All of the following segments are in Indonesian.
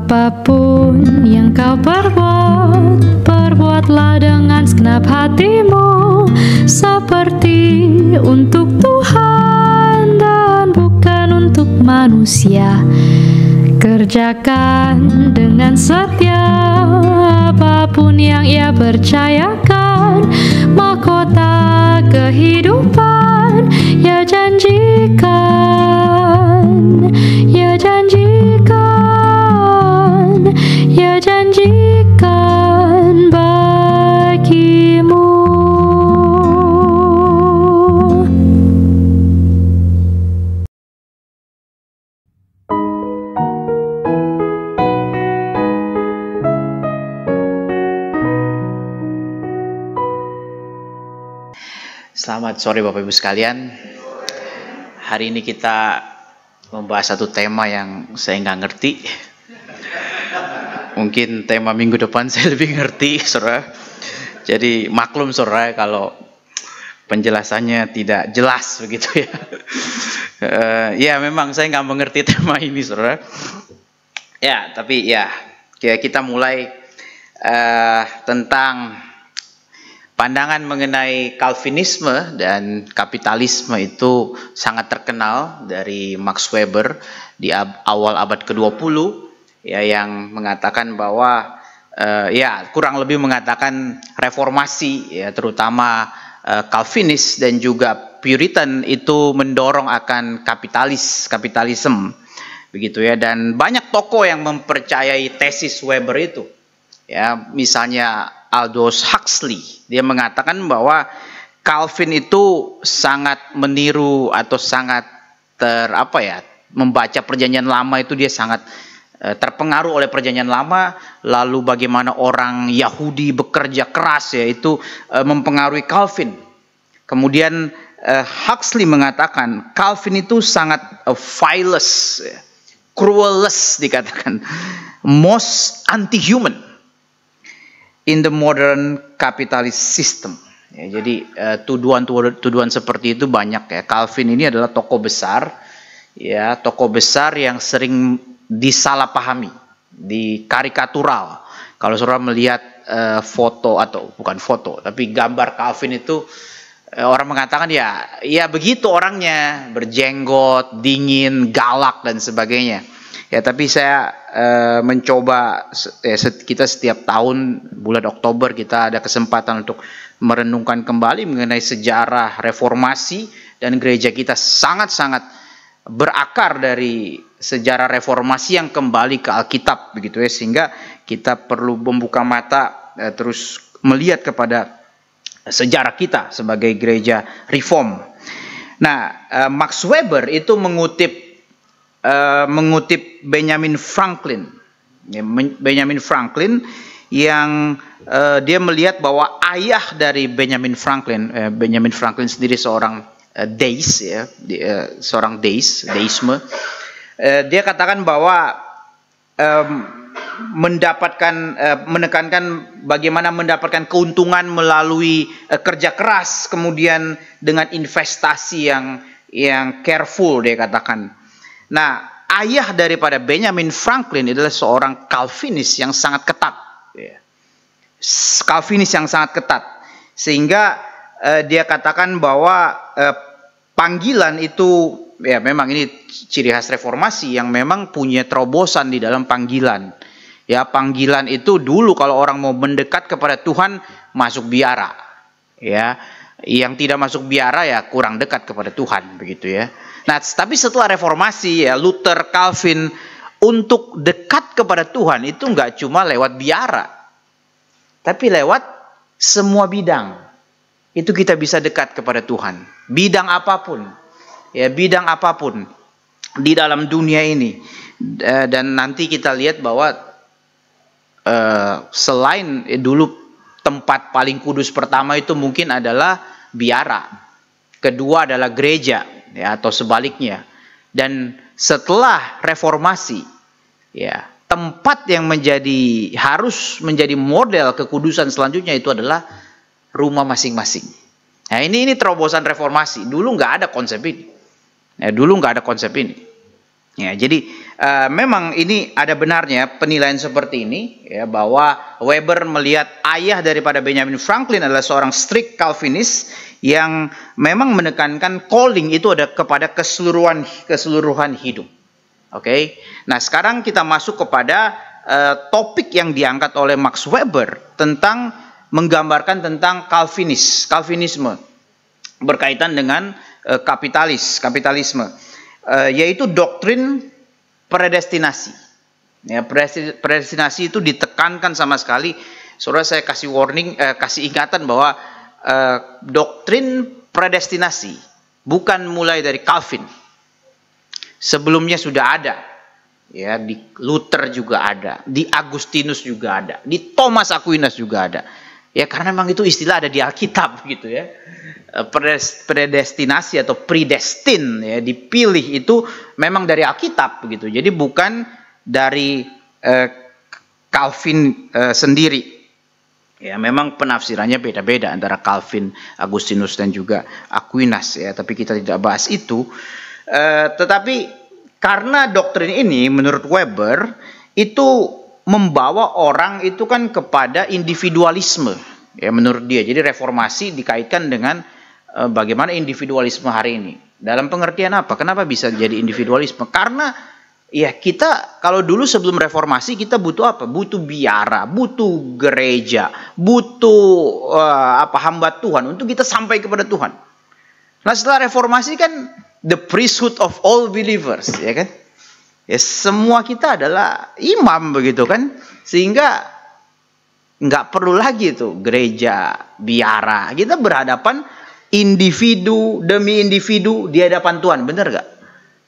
Apapun yang kau perbuat, perbuatlah dengan segenap hatimu, seperti untuk Tuhan dan bukan untuk manusia. Kerjakan dengan setia apapun yang ia percayakan, mahkota kehidupan ia janjikan, ia janjikan, ia janjikan bagimu. Selamat sore Bapak Ibu sekalian. Hari ini kita membahas satu tema yang saya nggak ngerti. Mungkin tema minggu depan saya lebih ngerti, saudara. Jadi maklum saudara kalau penjelasannya tidak jelas begitu ya. Ya memang saya nggak mengerti tema ini saudara. Ya tapi ya kita mulai tentang pandangan mengenai Calvinisme dan kapitalisme itu sangat terkenal dari Max Weber di awal abad ke-20 ya, yang mengatakan bahwa ya kurang lebih mengatakan reformasi ya, terutama Calvinis dan juga Puritan itu mendorong akan kapitalisme begitu ya, dan banyak tokoh yang mempercayai tesis Weber itu ya, misalnya Aldous Huxley, dia mengatakan bahwa Calvin itu sangat meniru atau sangat membaca Perjanjian Lama itu, dia sangat terpengaruh oleh Perjanjian Lama, lalu bagaimana orang Yahudi bekerja keras ya, itu mempengaruhi Calvin. Kemudian Huxley mengatakan Calvin itu sangat vilest, cruelless dikatakan, most anti-human in the modern capitalist system. Ya, jadi tuduhan seperti itu banyak ya. Calvin ini adalah tokoh besar ya, tokoh besar yang sering disalahpahami, dikarikatural. Kalau saudara melihat foto atau bukan foto, tapi gambar Calvin itu orang mengatakan ya begitu orangnya, berjenggot, dingin, galak dan sebagainya. Ya, tapi saya mencoba kita setiap tahun bulan Oktober kita ada kesempatan untuk merenungkan kembali mengenai sejarah reformasi, dan gereja kita sangat-sangat berakar dari sejarah reformasi yang kembali ke Alkitab begitu ya, sehingga kita perlu membuka mata terus melihat kepada sejarah kita sebagai gereja reform. Nah, Max Weber itu mengutip Benjamin Franklin. Benjamin Franklin yang dia melihat bahwa ayah dari Benjamin Franklin sendiri seorang deis ya, seorang deisme. Dia katakan bahwa menekankan bagaimana mendapatkan keuntungan melalui kerja keras, kemudian dengan investasi yang careful, dia katakan. Nah, ayah daripada Benjamin Franklin adalah seorang Calvinis yang sangat ketat. Calvinis yang sangat ketat. Sehingga dia katakan bahwa panggilan itu, ya memang ini ciri khas reformasi yang memang punya terobosan di dalam panggilan. Ya, panggilan itu dulu kalau orang mau mendekat kepada Tuhan masuk biara. Ya, yang tidak masuk biara ya kurang dekat kepada Tuhan begitu ya. Nah, tapi setelah reformasi ya, Luther, Calvin, untuk dekat kepada Tuhan itu nggak cuma lewat biara, tapi lewat semua bidang. Itu kita bisa dekat kepada Tuhan. Bidang apapun, ya bidang apapun di dalam dunia ini. Dan nanti kita lihat bahwa selain dulu tempat paling kudus pertama itu mungkin adalah biara, kedua adalah gereja. Ya, atau sebaliknya. Dan setelah reformasi ya, tempat yang harus menjadi model kekudusan selanjutnya itu adalah rumah masing-masing. Nah, ini terobosan reformasi. Dulu nggak ada konsep ini. Ya, dulu nggak ada konsep ini. Ya, jadi memang ini ada benarnya penilaian seperti ini, ya, bahwa Weber melihat ayah daripada Benjamin Franklin adalah seorang strict Calvinis yang memang menekankan calling itu ada kepada keseluruhan hidup. Oke. Nah, sekarang kita masuk kepada topik yang diangkat oleh Max Weber tentang menggambarkan tentang Calvinisme berkaitan dengan kapitalisme. Yaitu doktrin predestinasi. Ya, predestinasi itu ditekankan sama sekali. Saudara, saya kasih warning, kasih ingatan bahwa doktrin predestinasi bukan mulai dari Calvin. Sebelumnya sudah ada. Ya, di Luther juga ada, di Agustinus juga ada, di Thomas Aquinas juga ada. Ya, karena memang itu istilah ada di Alkitab gitu ya. Predestinasi atau predestin, ya, dipilih itu memang dari Alkitab begitu. Jadi bukan dari Calvin sendiri. Ya, memang penafsirannya beda-beda antara Calvin, Agustinus dan juga Aquinas, ya, tapi kita tidak bahas itu. Tetapi karena doktrin ini menurut Weber itu membawa orang itu kan kepada individualisme, ya, menurut dia. Jadi reformasi dikaitkan dengan bagaimana individualisme hari ini. Dalam pengertian apa? Kenapa bisa jadi individualisme? Karena ya kita kalau dulu sebelum reformasi kita butuh apa? Butuh biara, butuh gereja, butuh hamba Tuhan untuk kita sampai kepada Tuhan. Nah, setelah reformasi kan the priesthood of all believers, ya kan? Ya, semua kita adalah imam begitu kan, sehingga nggak perlu lagi tuh gereja, biara. Kita berhadapan individu demi individu di hadapan Tuhan, benar gak?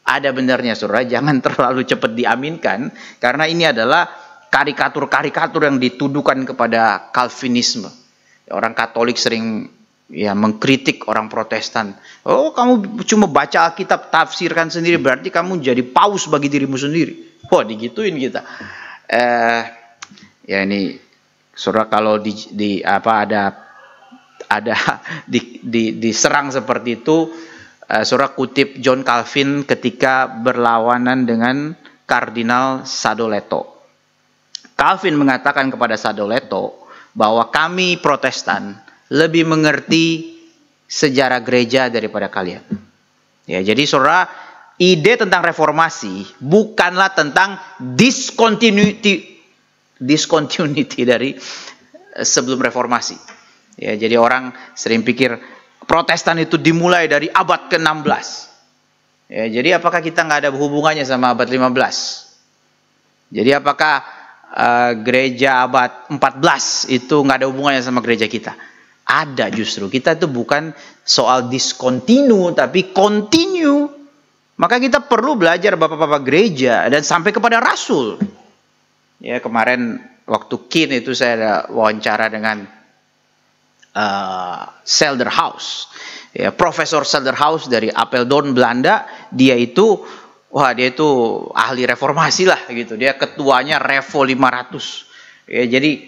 Ada benarnya, saudara. Jangan terlalu cepat diaminkan, karena ini adalah karikatur-karikatur yang dituduhkan kepada Calvinisme. Orang Katolik sering ya mengkritik orang Protestan. Oh, kamu cuma baca Alkitab, tafsirkan sendiri, berarti kamu jadi paus bagi dirimu sendiri. Wah, digituin kita. Ya ini, saudara, kalau diserang seperti itu, saudara kutip John Calvin ketika berlawanan dengan Kardinal Sadoleto. Calvin mengatakan kepada Sadoleto bahwa kami Protestan lebih mengerti sejarah gereja daripada kalian. Ya, jadi saudara, ide tentang reformasi bukanlah tentang discontinuity dari sebelum reformasi. Ya, jadi orang sering pikir Protestan itu dimulai dari abad ke-16. Ya, jadi apakah kita nggak ada hubungannya sama abad 15? Jadi apakah gereja abad 14 itu nggak ada hubungannya sama gereja kita? Ada, justru. Kita itu bukan soal discontinue, tapi continue. Maka kita perlu belajar bapak-bapak gereja dan sampai kepada rasul. Ya, kemarin waktu KIN itu saya ada wawancara dengan Selderhuis. Ya, Profesor Selderhuis dari Apeldoorn, Belanda. Dia itu ahli reformasi lah gitu. Dia ketuanya Revo 500. Ya, jadi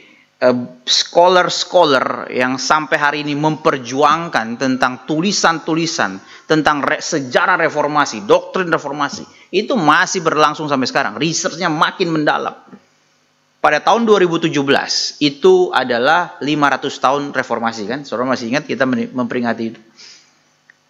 scholar yang sampai hari ini memperjuangkan tentang tulisan-tulisan tentang sejarah reformasi, doktrin reformasi, itu masih berlangsung sampai sekarang. Researchnya makin mendalam. Pada tahun 2017 itu adalah 500 tahun reformasi, kan? Saudara masih ingat kita memperingati itu.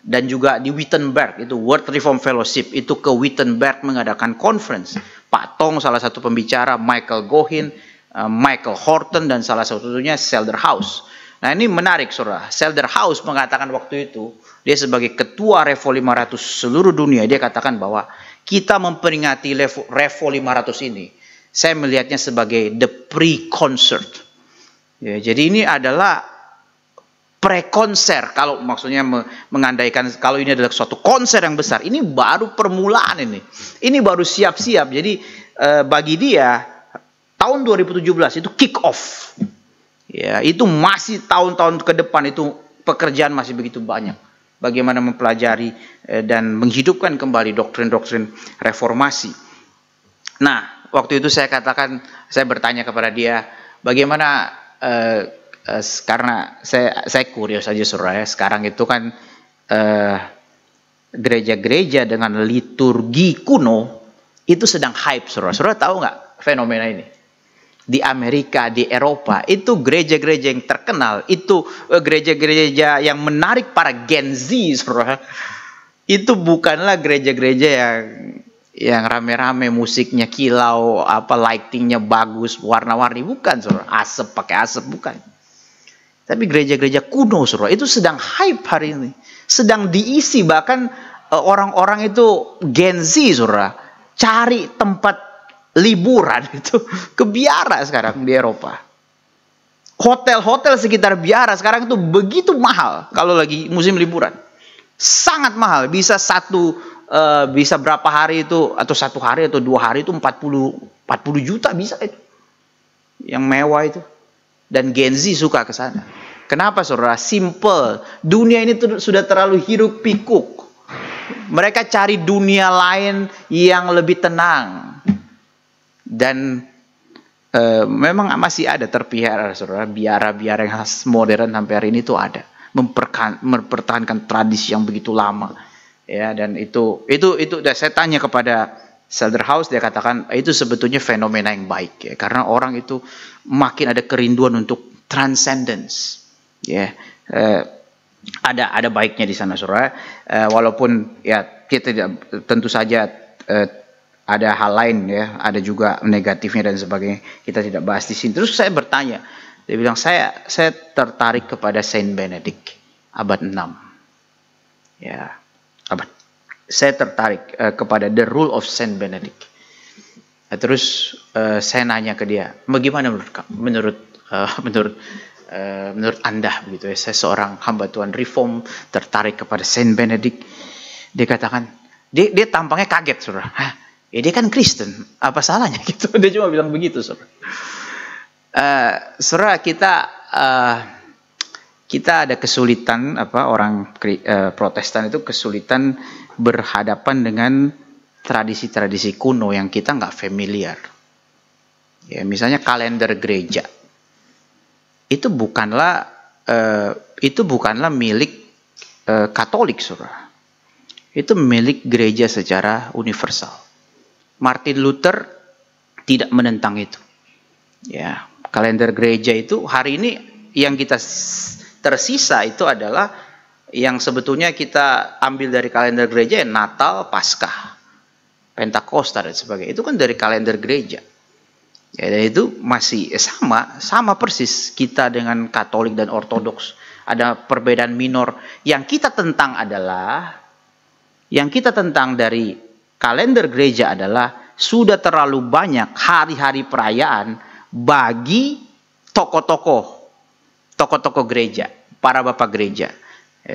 Dan juga di Wittenberg, itu World Reform Fellowship, itu ke Wittenberg mengadakan conference. Pak Tong salah satu pembicara, Michael Gohin, Michael Horton, dan salah satunya Selderhuis. Nah, ini menarik, saudara. Selderhuis mengatakan waktu itu, dia sebagai ketua Revo 500 seluruh dunia, dia katakan bahwa kita memperingati Revo 500 ini, saya melihatnya sebagai the pre-concert. Ya, jadi ini adalah pre-konser, kalau maksudnya mengandaikan kalau ini adalah suatu konser yang besar. Ini baru permulaan ini. Ini baru siap-siap. Jadi bagi dia tahun 2017 itu kick off. Ya, itu masih tahun-tahun ke depan, itu pekerjaan masih begitu banyak. Bagaimana mempelajari dan menghidupkan kembali doktrin-doktrin reformasi. Nah, waktu itu saya bertanya kepada dia, bagaimana karena saya curious aja, saudara, ya. Sekarang itu kan gereja-gereja dengan liturgi kuno Itu sedang hype, saudara. Saudara tahu nggak fenomena ini? Di Amerika, di Eropa, itu gereja-gereja yang terkenal, itu gereja-gereja yang menarik para Gen Z, saudara. Itu bukanlah gereja-gereja yang rame-rame musiknya kilau, lightingnya bagus, warna-warni, bukan, saudara. Pakai asap, bukan. Tapi gereja-gereja kuno, saudara, itu sedang hype hari ini, sedang diisi, bahkan orang-orang itu Gen Z, saudara, cari tempat liburan itu ke biara sekarang di Eropa. Hotel-hotel sekitar biara sekarang itu begitu mahal kalau lagi musim liburan. Sangat mahal, bisa bisa berapa hari itu, atau 1 hari atau 2 hari itu 40 juta bisa itu. Yang mewah itu. Dan Gen Z suka ke sana. Kenapa, saudara? Simple. Dunia ini sudah terlalu hiruk pikuk. Mereka cari dunia lain yang lebih tenang. Dan memang masih ada terpelihara, saudara, biara-biara yang khas modern sampai hari ini itu ada, mempertahankan tradisi yang begitu lama, ya. Dan itu saya tanya kepada Selder House, dia katakan itu sebetulnya fenomena yang baik, ya, karena orang itu makin ada kerinduan untuk transcendence, ya. Ada baiknya di sana, saudara, walaupun ya kita tentu saja ada hal lain, ya, ada juga negatifnya dan sebagainya. Kita tidak bahas di sini. Terus saya bertanya, dia bilang saya tertarik kepada Saint Benedict abad 6. Ya, saya tertarik kepada The Rule of Saint Benedict. Terus saya nanya ke dia, bagaimana menurut Anda, begitu ya? Saya seorang hamba Tuhan reform tertarik kepada Saint Benedict. Dia katakan, dia tampangnya kaget, saudara. Hah? Ya dia kan Kristen, apa salahnya gitu? Dia cuma bilang begitu, saudara. Saudara, kita ada kesulitan, orang Protestan itu kesulitan berhadapan dengan tradisi-tradisi kuno yang kita nggak familiar. Ya, misalnya kalender gereja. Itu bukanlah milik Katolik, saudara. Itu milik gereja secara universal. Martin Luther tidak menentang itu. Ya, kalender gereja itu hari ini yang kita tersisa itu adalah yang sebetulnya kita ambil dari kalender gereja, ya, Natal, Paskah, Pentakosta dan sebagainya. Itu kan dari kalender gereja. Ya, dan itu masih sama persis kita dengan Katolik dan Ortodoks. Ada perbedaan minor. Yang kita tentang dari kalender gereja adalah sudah terlalu banyak hari-hari perayaan bagi tokoh-tokoh gereja, para bapak gereja.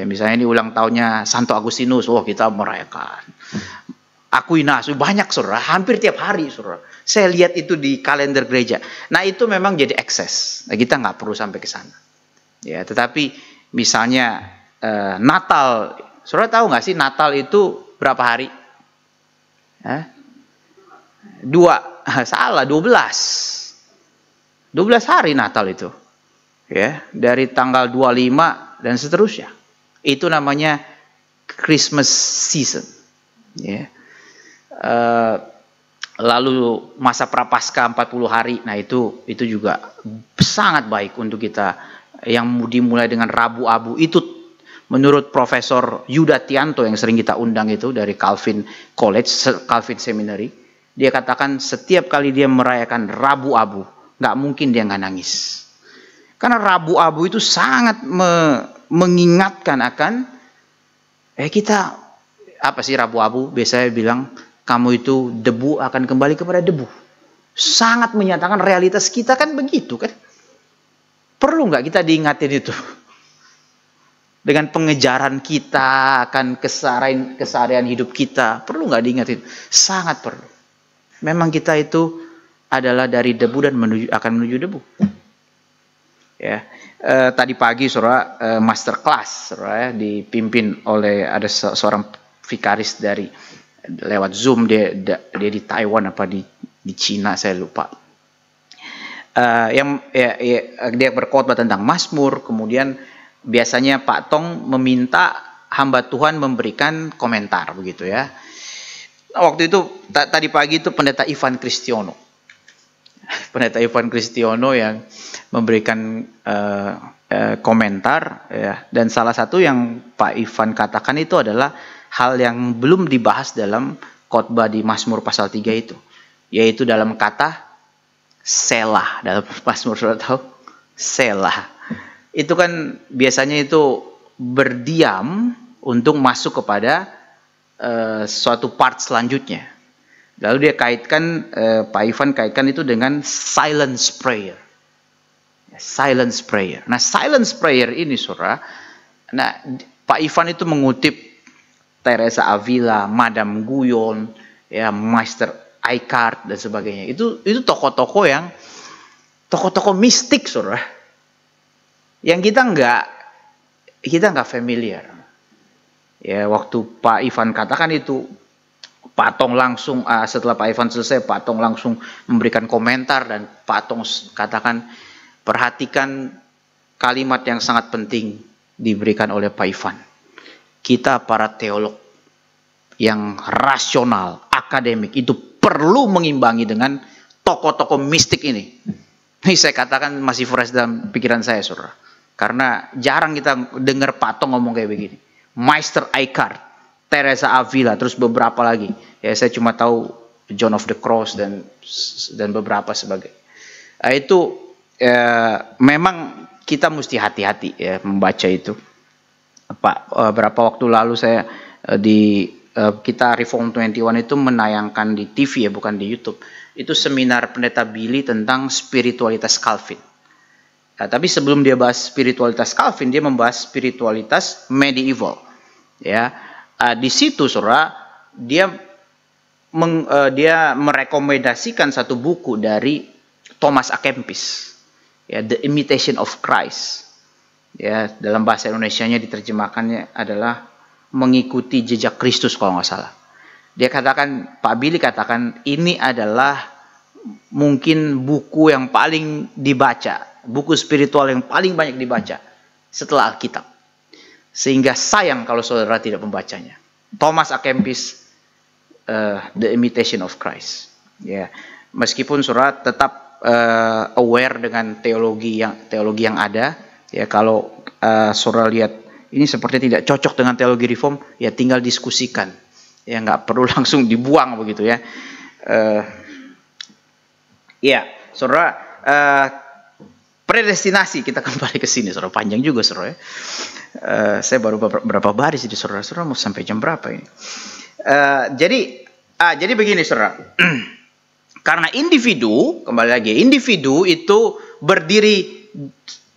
Misalnya ini ulang tahunnya Santo Agustinus, kita merayakan. Aquinas, banyak, saudara, hampir tiap hari, saudara. Saya lihat itu di kalender gereja. Nah, itu memang jadi ekses. Nah, kita nggak perlu sampai ke sana. Ya, tetapi misalnya Natal, saudara tahu nggak sih Natal itu berapa hari? 12 hari Natal itu, ya, dari tanggal 25 dan seterusnya. Itu namanya Christmas season, ya. Lalu masa prapaskah 40 hari. Nah, itu juga sangat baik untuk kita, yang dimulai dengan Rabu Abu. Itu menurut Profesor Yuda Tianto yang sering kita undang itu dari Calvin College, Calvin Seminary, dia katakan setiap kali dia merayakan Rabu Abu, nggak mungkin dia nggak nangis. Karena Rabu Abu itu sangat mengingatkan akan kita, apa sih Rabu Abu? Biasanya bilang kamu itu debu akan kembali kepada debu. Sangat menyatakan realitas kita kan begitu kan. Perlu nggak kita diingatin itu? Dengan pengejaran kita akan keseharian hidup kita, perlu nggak diingatin? Sangat perlu. Memang kita itu adalah dari debu dan akan menuju debu. Ya, tadi pagi saudara master class, saudara, dipimpin oleh ada seorang vikaris dari lewat Zoom, dia di Taiwan apa di Cina saya lupa. Dia berkhotbah tentang Mazmur, kemudian biasanya Pak Tong meminta hamba Tuhan memberikan komentar begitu ya. waktu itu tadi pagi itu pendeta Ivan Kristiono. Pendeta Ivan Kristiono yang memberikan komentar ya, dan salah satu yang Pak Ivan katakan itu adalah hal yang belum dibahas dalam khotbah di Mazmur pasal 3 itu, yaitu dalam kata selah. Dalam Mazmur, sudah tahu selah itu kan biasanya itu berdiam untuk masuk kepada suatu part selanjutnya. Lalu dia kaitkan, Pak Ivan kaitkan itu dengan silence prayer. Silence prayer. Nah, silence prayer ini, saudara, nah Pak Ivan itu mengutip Teresa Avila, Madame Guyon, ya, Meister Eckhart dan sebagainya. Itu tokoh-tokoh yang tokoh-tokoh mistik, saudara, yang kita nggak familiar. Ya, waktu Pak Ivan katakan itu, Pak Tong langsung setelah Pak Ivan selesai, Pak Tong langsung memberikan komentar, dan Pak Tong katakan, perhatikan kalimat yang sangat penting diberikan oleh Pak Ivan. Kita para teolog yang rasional, akademik itu perlu mengimbangi dengan tokoh-tokoh mistik ini. Ini saya katakan masih fresh dalam pikiran saya, saudara. Karena jarang kita dengar Pak Tong ngomong kayak begini. Meister Eckhart, Teresa Avila, terus beberapa lagi. Ya, saya cuma tahu John of the Cross dan beberapa sebagai. Itu memang kita mesti hati-hati ya membaca itu. Berapa waktu lalu saya kita Reform 21 itu menayangkan di TV ya, bukan di YouTube. Itu seminar pendeta Billy tentang spiritualitas Calvin. Nah, tapi sebelum dia bahas spiritualitas Calvin, dia membahas spiritualitas medieval. Ya, di situ, saudara, dia merekomendasikan satu buku dari Thomas A. Kempis, ya, The Imitation of Christ. Ya, dalam bahasa Indonesianya diterjemahkannya adalah Mengikuti Jejak Kristus kalau nggak salah. Dia katakan, Pak Billy katakan, ini adalah mungkin buku yang paling dibaca, buku spiritual yang paling banyak dibaca setelah Alkitab. Sehingga sayang kalau saudara tidak membacanya. Thomas A. Kempis, The Imitation of Christ. Ya, meskipun saudara tetap aware dengan teologi yang ada. Ya, kalau saudara lihat ini seperti tidak cocok dengan teologi reform, ya tinggal diskusikan. Ya, nggak perlu langsung dibuang begitu ya. Ya, saudara. Predestinasi, kita kembali ke sini, saudara. Panjang juga, saudara. Saya baru berapa baris ini, saudara. Saudara mau sampai jam berapa ini? Jadi begini, saudara. Karena individu, kembali lagi, individu itu berdiri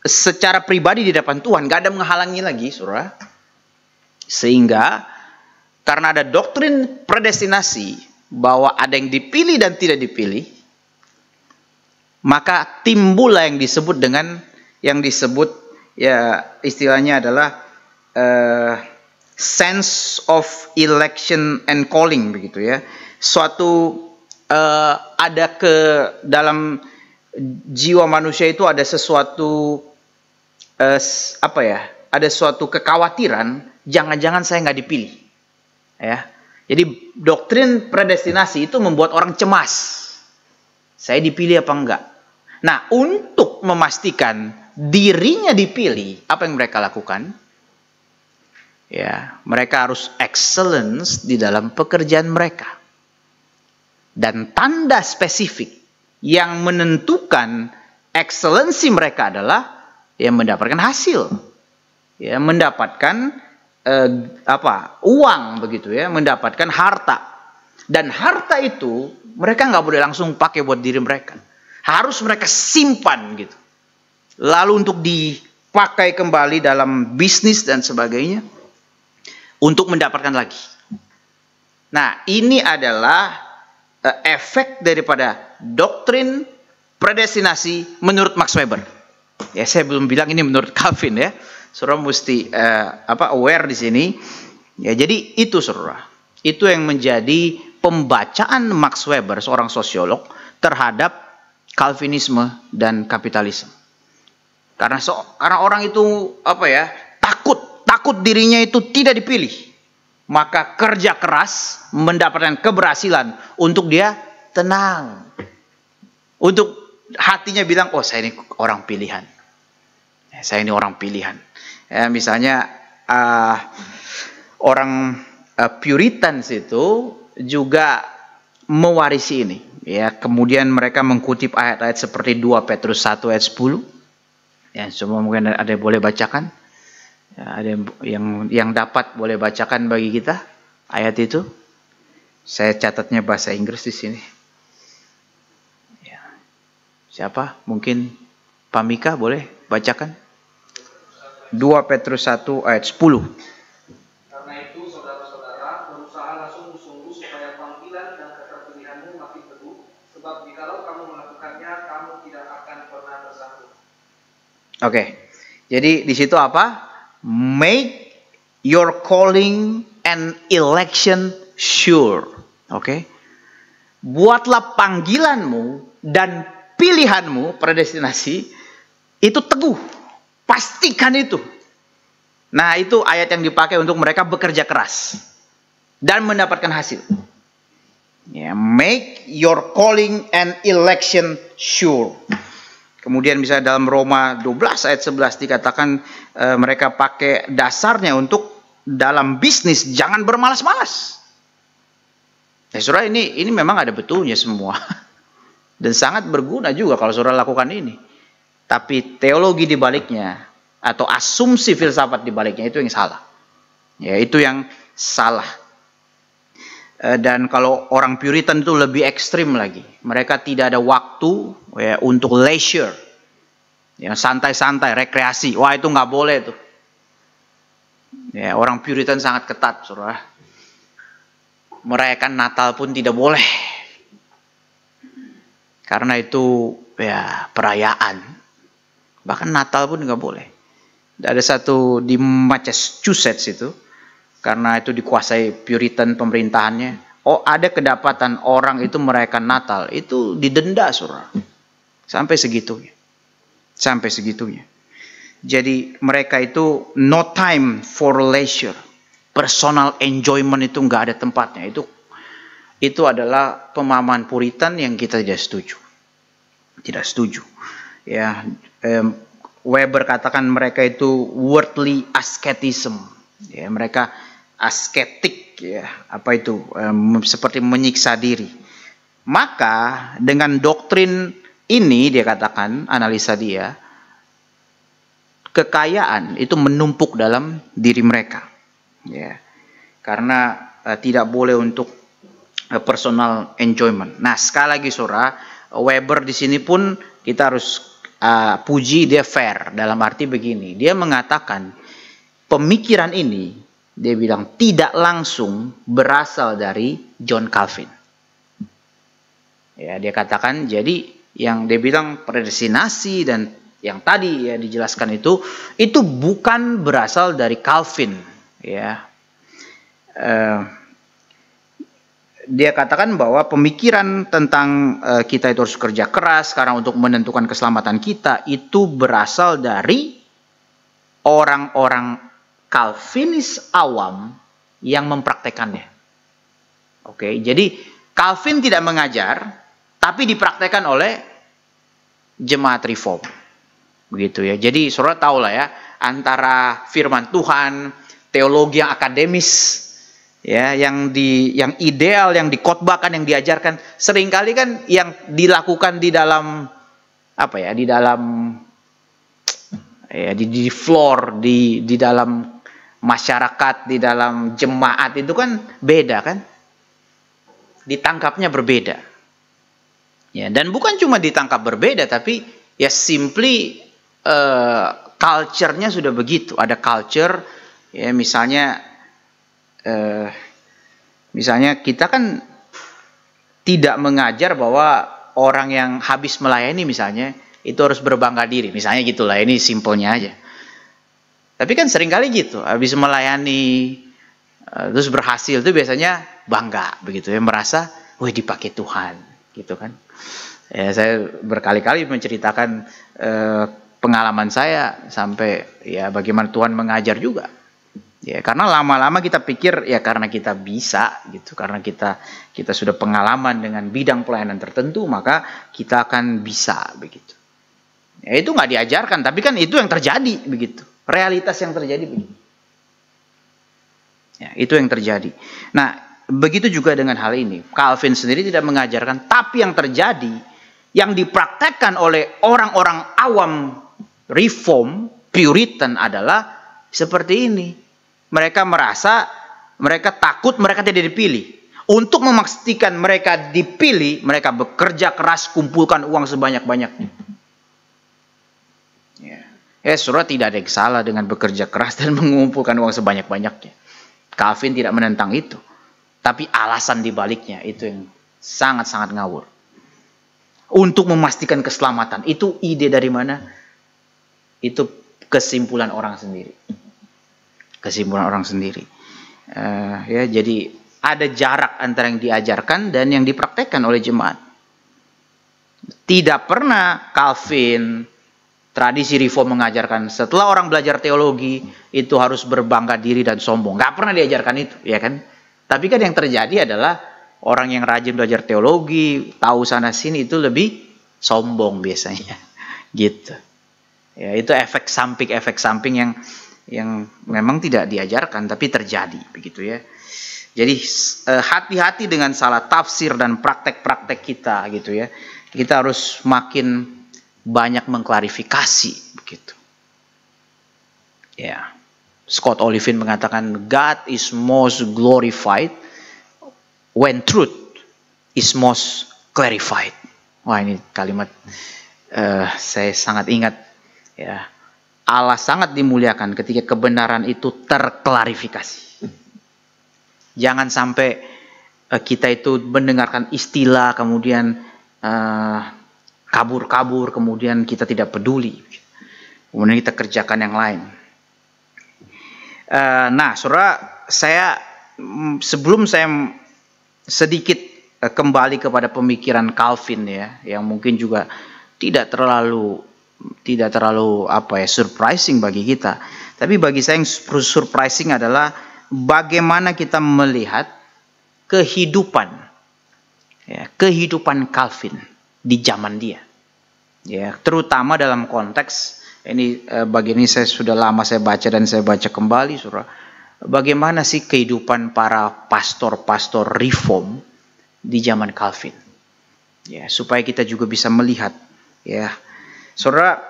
secara pribadi di depan Tuhan, gak ada menghalangi lagi, saudara. Sehingga karena ada doktrin predestinasi bahwa ada yang dipilih dan tidak dipilih, maka timbullah yang disebut ya istilahnya adalah sense of election and calling begitu ya. Suatu ada dalam jiwa manusia itu ada sesuatu ada suatu kekhawatiran, jangan-jangan saya nggak dipilih. Ya. Jadi doktrin predestinasi itu membuat orang cemas. Saya dipilih apa enggak? Nah, untuk memastikan dirinya dipilih, apa yang mereka lakukan? Ya, mereka harus excellence di dalam pekerjaan mereka. Dan tanda spesifik yang menentukan excellency mereka adalah yang mendapatkan hasil. Ya, mendapatkan uang begitu ya, mendapatkan harta. Dan harta itu mereka nggak boleh langsung pakai buat diri mereka. Harus mereka simpan gitu. Lalu untuk dipakai kembali dalam bisnis dan sebagainya. Untuk mendapatkan lagi. Nah, ini adalah efek daripada doktrin predestinasi menurut Max Weber. Ya, saya belum bilang ini menurut Calvin ya. Saudara mesti aware di sini. Ya, jadi itu saudara. Itu yang menjadi pembacaan Max Weber, seorang sosiolog, terhadap Calvinisme dan kapitalisme. Karena orang itu takut dirinya itu tidak dipilih. maka kerja keras mendapatkan keberhasilan untuk dia tenang. Untuk hatinya bilang, oh saya ini orang pilihan. Saya ini orang pilihan. Ya, misalnya orang Puritans itu juga mewarisi ini. Ya, kemudian mereka mengutip ayat-ayat seperti 2 Petrus 1 ayat 10. Ya, semua mungkin ada yang boleh bacakan. Ya, ada yang dapat boleh bacakan bagi kita ayat itu. Saya catatnya bahasa Inggris di sini. Ya. Siapa? Mungkin Pak Mika boleh bacakan? 2 Petrus 1 ayat 10. Karena itu, saudara-saudara, berusahalah sungguh-sungguh supaya panggilan dan keterpilihanmu makin teguh, sebab jikalau kamu melakukannya, kamu tidak akan pernah tersangkut. Oke, jadi di situ apa? Make your calling and election sure. Oke, buatlah panggilanmu dan pilihanmu, predestinasi, itu teguh. Pastikan itu. Nah, itu ayat yang dipakai untuk mereka bekerja keras dan mendapatkan hasil. Yeah, make your calling and election sure. Kemudian bisa dalam Roma 12 ayat 11 dikatakan mereka pakai dasarnya untuk dalam bisnis jangan bermalas-malas. Ya, saudara, ini memang ada betulnya semua. Dan sangat berguna juga kalau saudara lakukan ini. Tapi teologi di baliknya atau asumsi filsafat di baliknya itu yang salah. Ya, itu yang salah. Dan kalau orang Puritan itu lebih ekstrim lagi. Mereka tidak ada waktu ya, untuk leisure. Ya, santai-santai, rekreasi. Wah, itu nggak boleh tuh. Ya, orang Puritan sangat ketat, saudara. Merayakan Natal pun tidak boleh. Karena itu ya perayaan. Bahkan Natal pun nggak boleh. Ada satu di Massachusetts itu, karena itu dikuasai Puritan pemerintahannya. Oh, ada kedapatan orang itu merayakan Natal, itu didenda, saudara. Sampai segitunya. Sampai segitunya. Jadi mereka itu no time for leisure. Personal enjoyment itu nggak ada tempatnya. Itu adalah pemahaman Puritan yang kita tidak setuju. Tidak setuju. Ya, Weber katakan mereka itu worldly asceticism. Ya, mereka asketik, ya, apa itu? Seperti menyiksa diri. Maka dengan doktrin ini dia katakan, analisa dia, kekayaan itu menumpuk dalam diri mereka. Ya. Karena tidak boleh untuk personal enjoyment. Nah, sekali lagi saudara, Weber di sini pun kita harus puji dia fair dalam arti begini. Dia mengatakan pemikiran ini dia bilang tidak langsung berasal dari John Calvin. Ya, dia katakan jadi yang dia bilang predestinasi dan yang tadi ya dijelaskan itu bukan berasal dari Calvin. Ya. Dia katakan bahwa pemikiran tentang kita itu harus kerja keras karena untuk menentukan keselamatan kita itu berasal dari orang-orang Calvinis awam yang mempraktekannya. Oke, jadi Calvin tidak mengajar, tapi dipraktekkan oleh jemaat Reform. Begitu ya. Jadi saudara tahu lah ya, antara firman Tuhan, teologi yang akademis, ya, yang ideal, yang dikotbahkan, yang diajarkan, seringkali kan yang dilakukan di dalam apa ya, di dalam ya, di floor, di dalam masyarakat, di dalam jemaat itu kan beda kan, ditangkapnya berbeda. Ya, dan bukan cuma ditangkap berbeda, tapi ya simply culture-nya sudah begitu. Ada culture, ya misalnya kita kan tidak mengajar bahwa orang yang habis melayani misalnya itu harus berbangga diri, misalnya gitulah, ini simpelnya aja. Tapi kan seringkali gitu, habis melayani terus berhasil itu biasanya bangga begitu ya, merasa wah dipakai Tuhan gitu kan. Ya, saya berkali-kali menceritakan pengalaman saya sampai ya bagaimana Tuhan mengajar juga. Ya, karena lama-lama kita pikir ya karena kita bisa gitu, karena kita sudah pengalaman dengan bidang pelayanan tertentu, maka kita akan bisa begitu. Ya, itu nggak diajarkan, tapi kan itu yang terjadi begitu. Realitas yang terjadi begitu. Ya, itu yang terjadi. Nah, begitu juga dengan hal ini. Calvin sendiri tidak mengajarkan, tapi yang terjadi, yang dipraktekkan oleh orang-orang awam Reform, Puritan adalah seperti ini. Mereka merasa, mereka takut mereka tidak dipilih. Untuk memastikan mereka dipilih, mereka bekerja keras, kumpulkan uang sebanyak-banyaknya. Ya, saudara, tidak ada yang salah dengan bekerja keras dan mengumpulkan uang sebanyak-banyaknya. Calvin tidak menentang itu. Tapi alasan dibaliknya itu yang sangat-sangat ngawur. Untuk memastikan keselamatan. Itu ide dari mana? Itu kesimpulan orang sendiri. Kesimpulan orang sendiri. Ya, jadi ada jarak antara yang diajarkan dan yang dipraktekkan oleh jemaat. Tidak pernah Calvin, tradisi Reform mengajarkan setelah orang belajar teologi itu harus berbangga diri dan sombong. Nggak pernah diajarkan itu, ya kan? Tapi kan yang terjadi adalah orang yang rajin belajar teologi, tahu sana sini itu lebih sombong biasanya, gitu. Ya, itu efek samping yang memang tidak diajarkan tapi terjadi begitu ya. Jadi hati-hati dengan salah tafsir dan praktek-praktek kita gitu ya. Kita harus makin banyak mengklarifikasi begitu. Ya. Scott Olivin mengatakan God is most glorified when truth is most clarified. Wah, ini kalimat saya sangat ingat ya. Allah sangat dimuliakan ketika kebenaran itu terklarifikasi. Jangan sampai kita itu mendengarkan istilah kemudian kabur-kabur, kemudian kita tidak peduli. Kemudian kita kerjakan yang lain. Nah, saudara, sebelum saya sedikit kembali kepada pemikiran Calvin ya, yang mungkin juga tidak terlalu surprising bagi kita. Tapi bagi saya yang surprising adalah bagaimana kita melihat kehidupan Calvin di zaman dia. Ya, terutama dalam konteks ini bagian ini saya sudah lama saya baca dan saya baca kembali, saudara. Bagaimana sih kehidupan para pastor-pastor Reform di zaman Calvin? Ya, supaya kita juga bisa melihat ya. Saudara,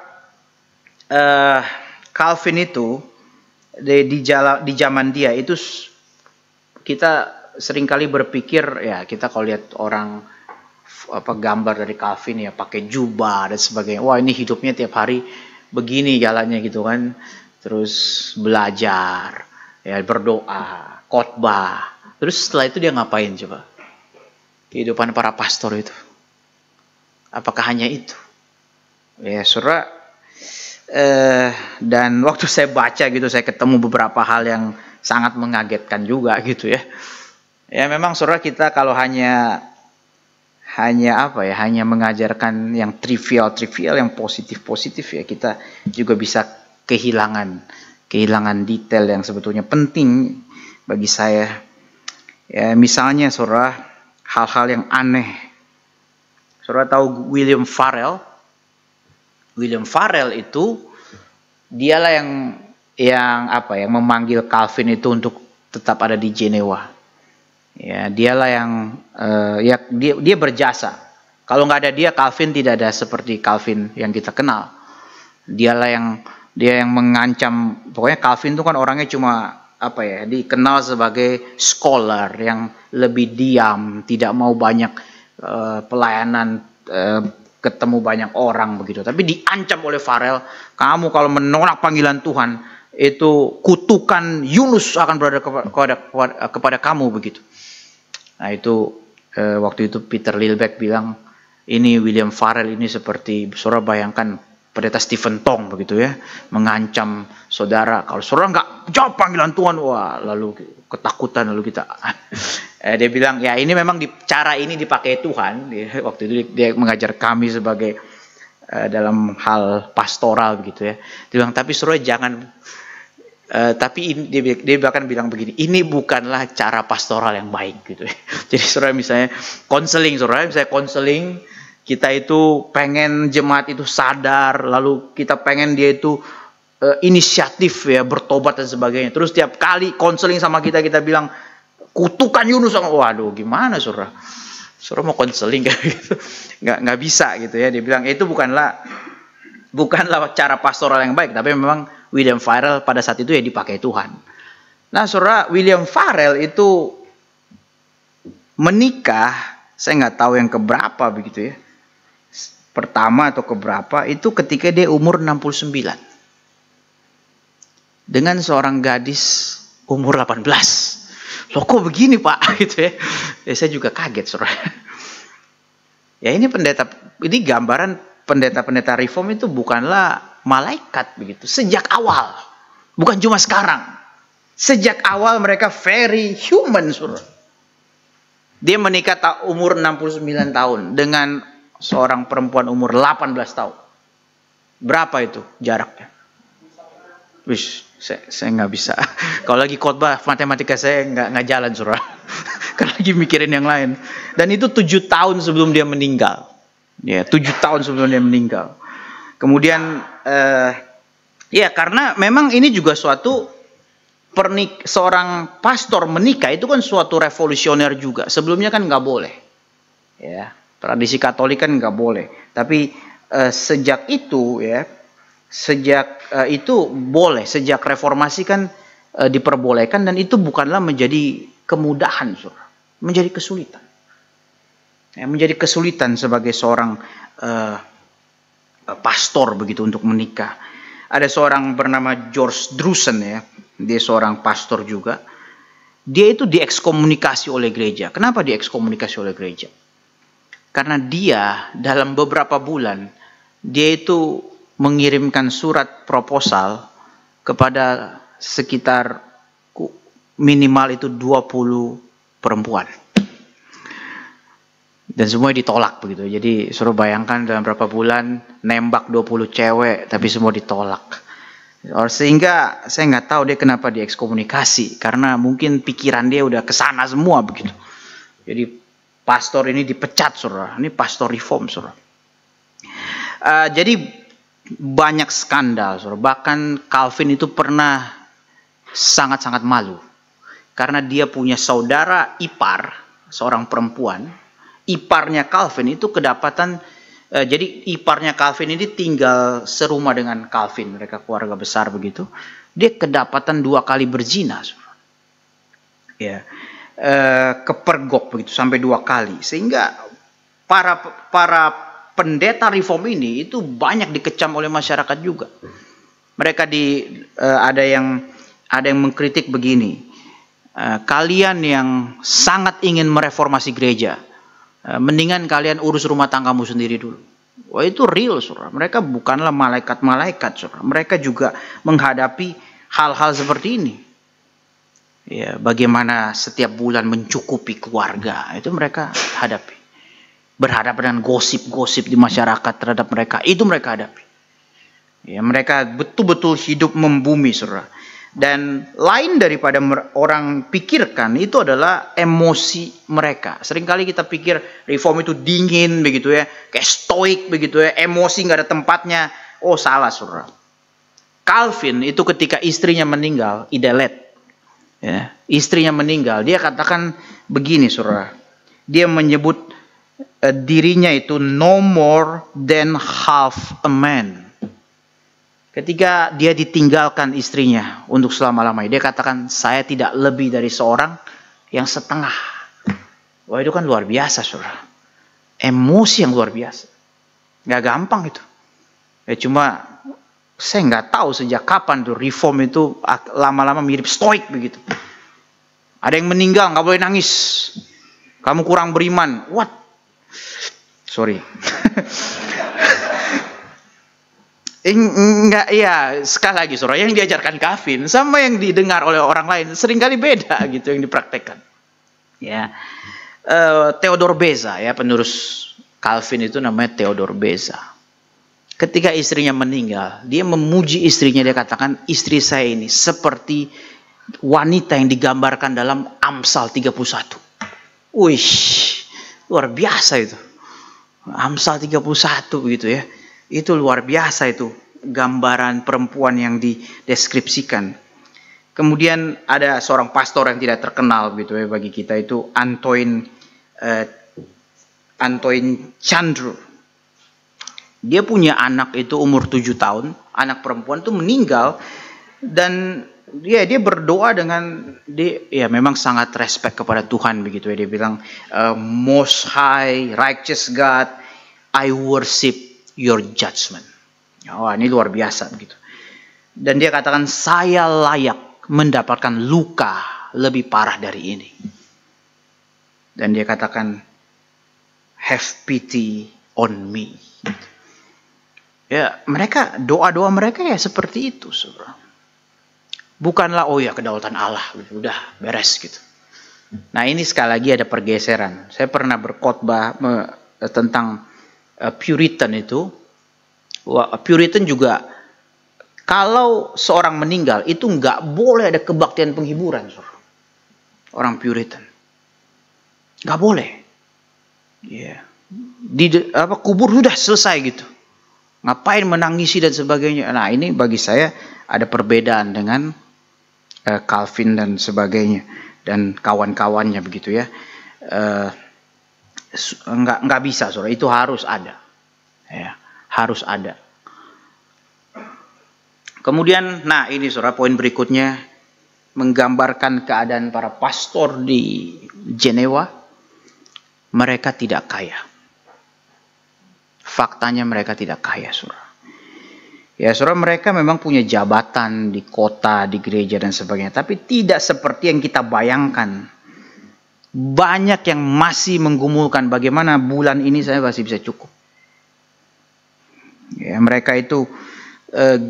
Calvin itu di zaman dia itu kita seringkali berpikir ya, kita kalau lihat orang gambar dari Calvin ya pakai jubah dan sebagainya. Wah, ini hidupnya tiap hari begini jalannya gitu kan. Terus belajar, ya berdoa, khotbah. Terus setelah itu dia ngapain coba? Kehidupan para pastor itu. Apakah hanya itu? Ya, saudara, dan waktu saya baca gitu, saya ketemu beberapa hal yang sangat mengagetkan juga gitu ya. Ya memang saudara, kita kalau hanya mengajarkan yang trivial, yang positif ya, kita juga bisa kehilangan detail yang sebetulnya penting bagi saya. Ya, misalnya saudara, hal-hal yang aneh. Saudara tahu William Farel? William Farel itu dialah yang memanggil Calvin itu untuk tetap ada di Jenewa. Ya, dialah yang dia berjasa. Kalau nggak ada dia, Calvin tidak ada seperti Calvin yang kita kenal. Dia yang mengancam. Pokoknya Calvin itu kan orangnya cuma dikenal sebagai scholar yang lebih diam, tidak mau banyak pelayanan, ketemu banyak orang begitu. Tapi diancam oleh Farel, kamu kalau menolak panggilan Tuhan, itu kutukan Yunus akan berada kepada kamu begitu. Nah itu waktu itu Peter Lilbeck bilang, ini William Farel ini seperti saudara bayangkan pendeta Stephen Tong begitu ya, mengancam saudara kalau saudara nggak jawab panggilan Tuhan, wah lalu ketakutan lalu kita. Dia bilang ya ini memang cara ini dipakai Tuhan. Waktu itu dia mengajar kami sebagai dalam hal pastoral begitu ya. Dia bilang tapi saudara jangan Tapi dia bahkan bilang begini, ini bukanlah cara pastoral yang baik gitu. Jadi saudara misalnya konseling, kita itu pengen jemaat itu sadar, lalu kita pengen dia itu inisiatif ya, bertobat dan sebagainya. Terus tiap kali konseling sama kita bilang kutukan Yunus, waduh gimana saudara? Saudara mau konseling kayak gitu, nggak bisa gitu ya. Dia bilang itu bukanlah cara pastoral yang baik, tapi memang William Farel pada saat itu ya dipakai Tuhan. Nah saudara, William Farel itu menikah, saya nggak tahu yang keberapa begitu ya, pertama atau keberapa, itu ketika dia umur 69 dengan seorang gadis umur 18. Loh kok begini Pak gitu ya. Saya juga kaget saudara. Ya ini gambaran pendeta-pendeta reform itu bukanlah malaikat begitu. Sejak awal, bukan cuma sekarang. Sejak awal mereka very human, saudara. Dia menikah umur 69 tahun dengan seorang perempuan umur 18 tahun. Berapa itu jaraknya? Wis, saya nggak bisa. Kalau lagi khotbah matematika saya nggak jalan, saudara. Karena lagi mikirin yang lain. Dan itu 7 tahun sebelum dia meninggal. Ya, 7 tahun sebelum dia meninggal. Kemudian ya karena memang ini juga suatu seorang pastor menikah itu kan suatu revolusioner juga. Sebelumnya kan nggak boleh. Ya, tradisi Katolik kan nggak boleh. Tapi sejak itu ya, itu boleh. Sejak reformasi kan diperbolehkan, dan itu bukanlah menjadi kemudahan, saudara. Menjadi kesulitan. Ya, menjadi kesulitan sebagai seorang pastor begitu untuk menikah. Ada seorang bernama George Drusen ya, dia seorang pastor juga. Dia itu diekskomunikasi oleh gereja. Kenapa diekskomunikasi oleh gereja? Karena dia dalam beberapa bulan dia itu mengirimkan surat proposal kepada sekitar minimal itu 20 perempuan. Dan semuanya ditolak begitu. Jadi suruh bayangkan dalam berapa bulan nembak 20 cewek tapi semua ditolak. Sehingga saya nggak tahu dia kenapa diekskomunikasi, karena mungkin pikiran dia udah kesana semua begitu. Jadi pastor ini dipecat, saudara. Ini pastor reform, saudara. Jadi banyak skandal, saudara. Bahkan Calvin itu pernah sangat-sangat malu karena dia punya saudara ipar, seorang perempuan. Iparnya Calvin itu kedapatan, jadi iparnya Calvin ini tinggal serumah dengan Calvin, mereka keluarga besar begitu. Dia kedapatan 2 kali berzina, ya, kepergok begitu sampai 2 kali, sehingga para pendeta reform ini itu banyak dikecam oleh masyarakat juga. Mereka ada yang mengkritik begini, kalian yang sangat ingin mereformasi gereja, mendingan kalian urus rumah tanggamu sendiri dulu. Wah, itu real, saudara. Mereka bukanlah malaikat-malaikat, saudara. Mereka juga menghadapi hal-hal seperti ini. Ya, bagaimana setiap bulan mencukupi keluarga, itu mereka hadapi. Berhadapan dengan gosip-gosip di masyarakat terhadap mereka, itu mereka hadapi. Ya, mereka betul-betul hidup membumi, saudara. Dan lain daripada orang pikirkan itu adalah emosi mereka. Seringkali kita pikir reform itu dingin begitu ya, kayak stoik begitu ya, emosi nggak ada tempatnya. Oh salah, saudara. Calvin itu ketika istrinya meninggal, Idelette, ya, istrinya meninggal, dia katakan begini, saudara. Dia menyebut dirinya itu no more than half a man. Ketika dia ditinggalkan istrinya untuk selama-lamanya, dia katakan, saya tidak lebih dari seorang yang setengah. Wah, itu kan luar biasa, saudara. Emosi yang luar biasa. Gak gampang itu. Ya cuma, saya nggak tahu sejak kapan tuh reform itu lama-lama mirip stoik begitu. Ada yang meninggal, nggak boleh nangis. Kamu kurang beriman. What? Sorry. Enggak, ya sekali lagi, saudara, yang diajarkan Calvin sama yang didengar oleh orang lain seringkali beda gitu yang dipraktekkan. Ya, Theodore Beza ya, penerus Calvin itu namanya Theodore Beza. ketika istrinya meninggal, dia memuji istrinya, dia katakan, istri saya ini seperti wanita yang digambarkan dalam Amsal 31. Wih, luar biasa itu. Amsal 31 gitu ya. Itu luar biasa itu, gambaran perempuan yang dideskripsikan. Kemudian ada seorang pastor yang tidak terkenal gitu ya bagi kita, itu Antoine Chandru. Dia punya anak itu umur 7 tahun, anak perempuan itu meninggal, dan dia berdoa dengan dia memang sangat respect kepada Tuhan begitu ya. Dia bilang, Most High, Righteous God, I worship your judgment. Wah, ini luar biasa begitu. Dan dia katakan, saya layak mendapatkan luka lebih parah dari ini. Dan dia katakan, have pity on me. Ya, mereka, doa-doa mereka ya seperti itu, saudara. Bukanlah, oh ya kedaulatan Allah, udah beres gitu. Nah, ini sekali lagi ada pergeseran. Saya pernah berkhotbah tentang Puritan itu. Puritan juga, kalau seorang meninggal itu nggak boleh ada kebaktian penghiburan, saudara. Orang Puritan nggak boleh. Ya, kubur sudah selesai gitu. Ngapain menangisi dan sebagainya. Nah, ini bagi saya ada perbedaan dengan Calvin dan sebagainya dan kawan-kawannya begitu ya. Nggak bisa, saudara. Itu harus ada. Ya, harus ada. Kemudian, nah ini saudara, poin berikutnya menggambarkan keadaan para pastor di Jenewa. Mereka tidak kaya. Faktanya mereka tidak kaya, saudara. Ya, saudara, mereka memang punya jabatan di kota, di gereja dan sebagainya, tapi tidak seperti yang kita bayangkan. Banyak yang masih menggumulkan bagaimana bulan ini saya masih bisa cukup. Ya, mereka itu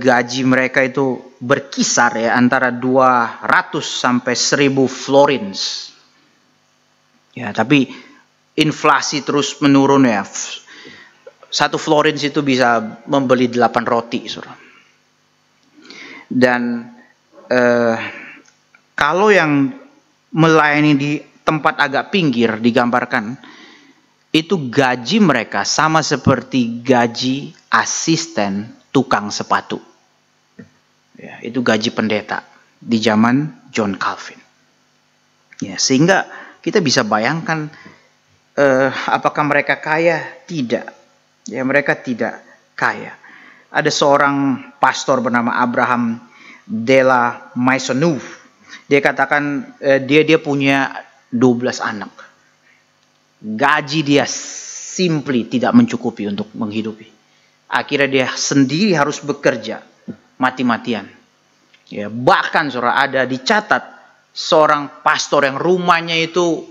gaji mereka itu berkisar ya antara 200 sampai 1000 florins. Ya, tapi inflasi terus menurun ya. 1 florins itu bisa membeli 8 roti, saudara. Dan kalau yang melayani di tempat agak pinggir digambarkan, itu gaji mereka sama seperti gaji asisten tukang sepatu. Ya, itu gaji pendeta di zaman John Calvin. Ya, sehingga kita bisa bayangkan apakah mereka kaya? Tidak. Ya, mereka tidak kaya. Ada seorang pastor bernama Abraham de la Maisonneuve. Dia katakan dia punya 12 anak. Gaji dia simply tidak mencukupi untuk menghidupi. Akhirnya dia sendiri harus bekerja mati-matian. Ya, bahkan saudara, ada dicatat seorang pastor yang rumahnya itu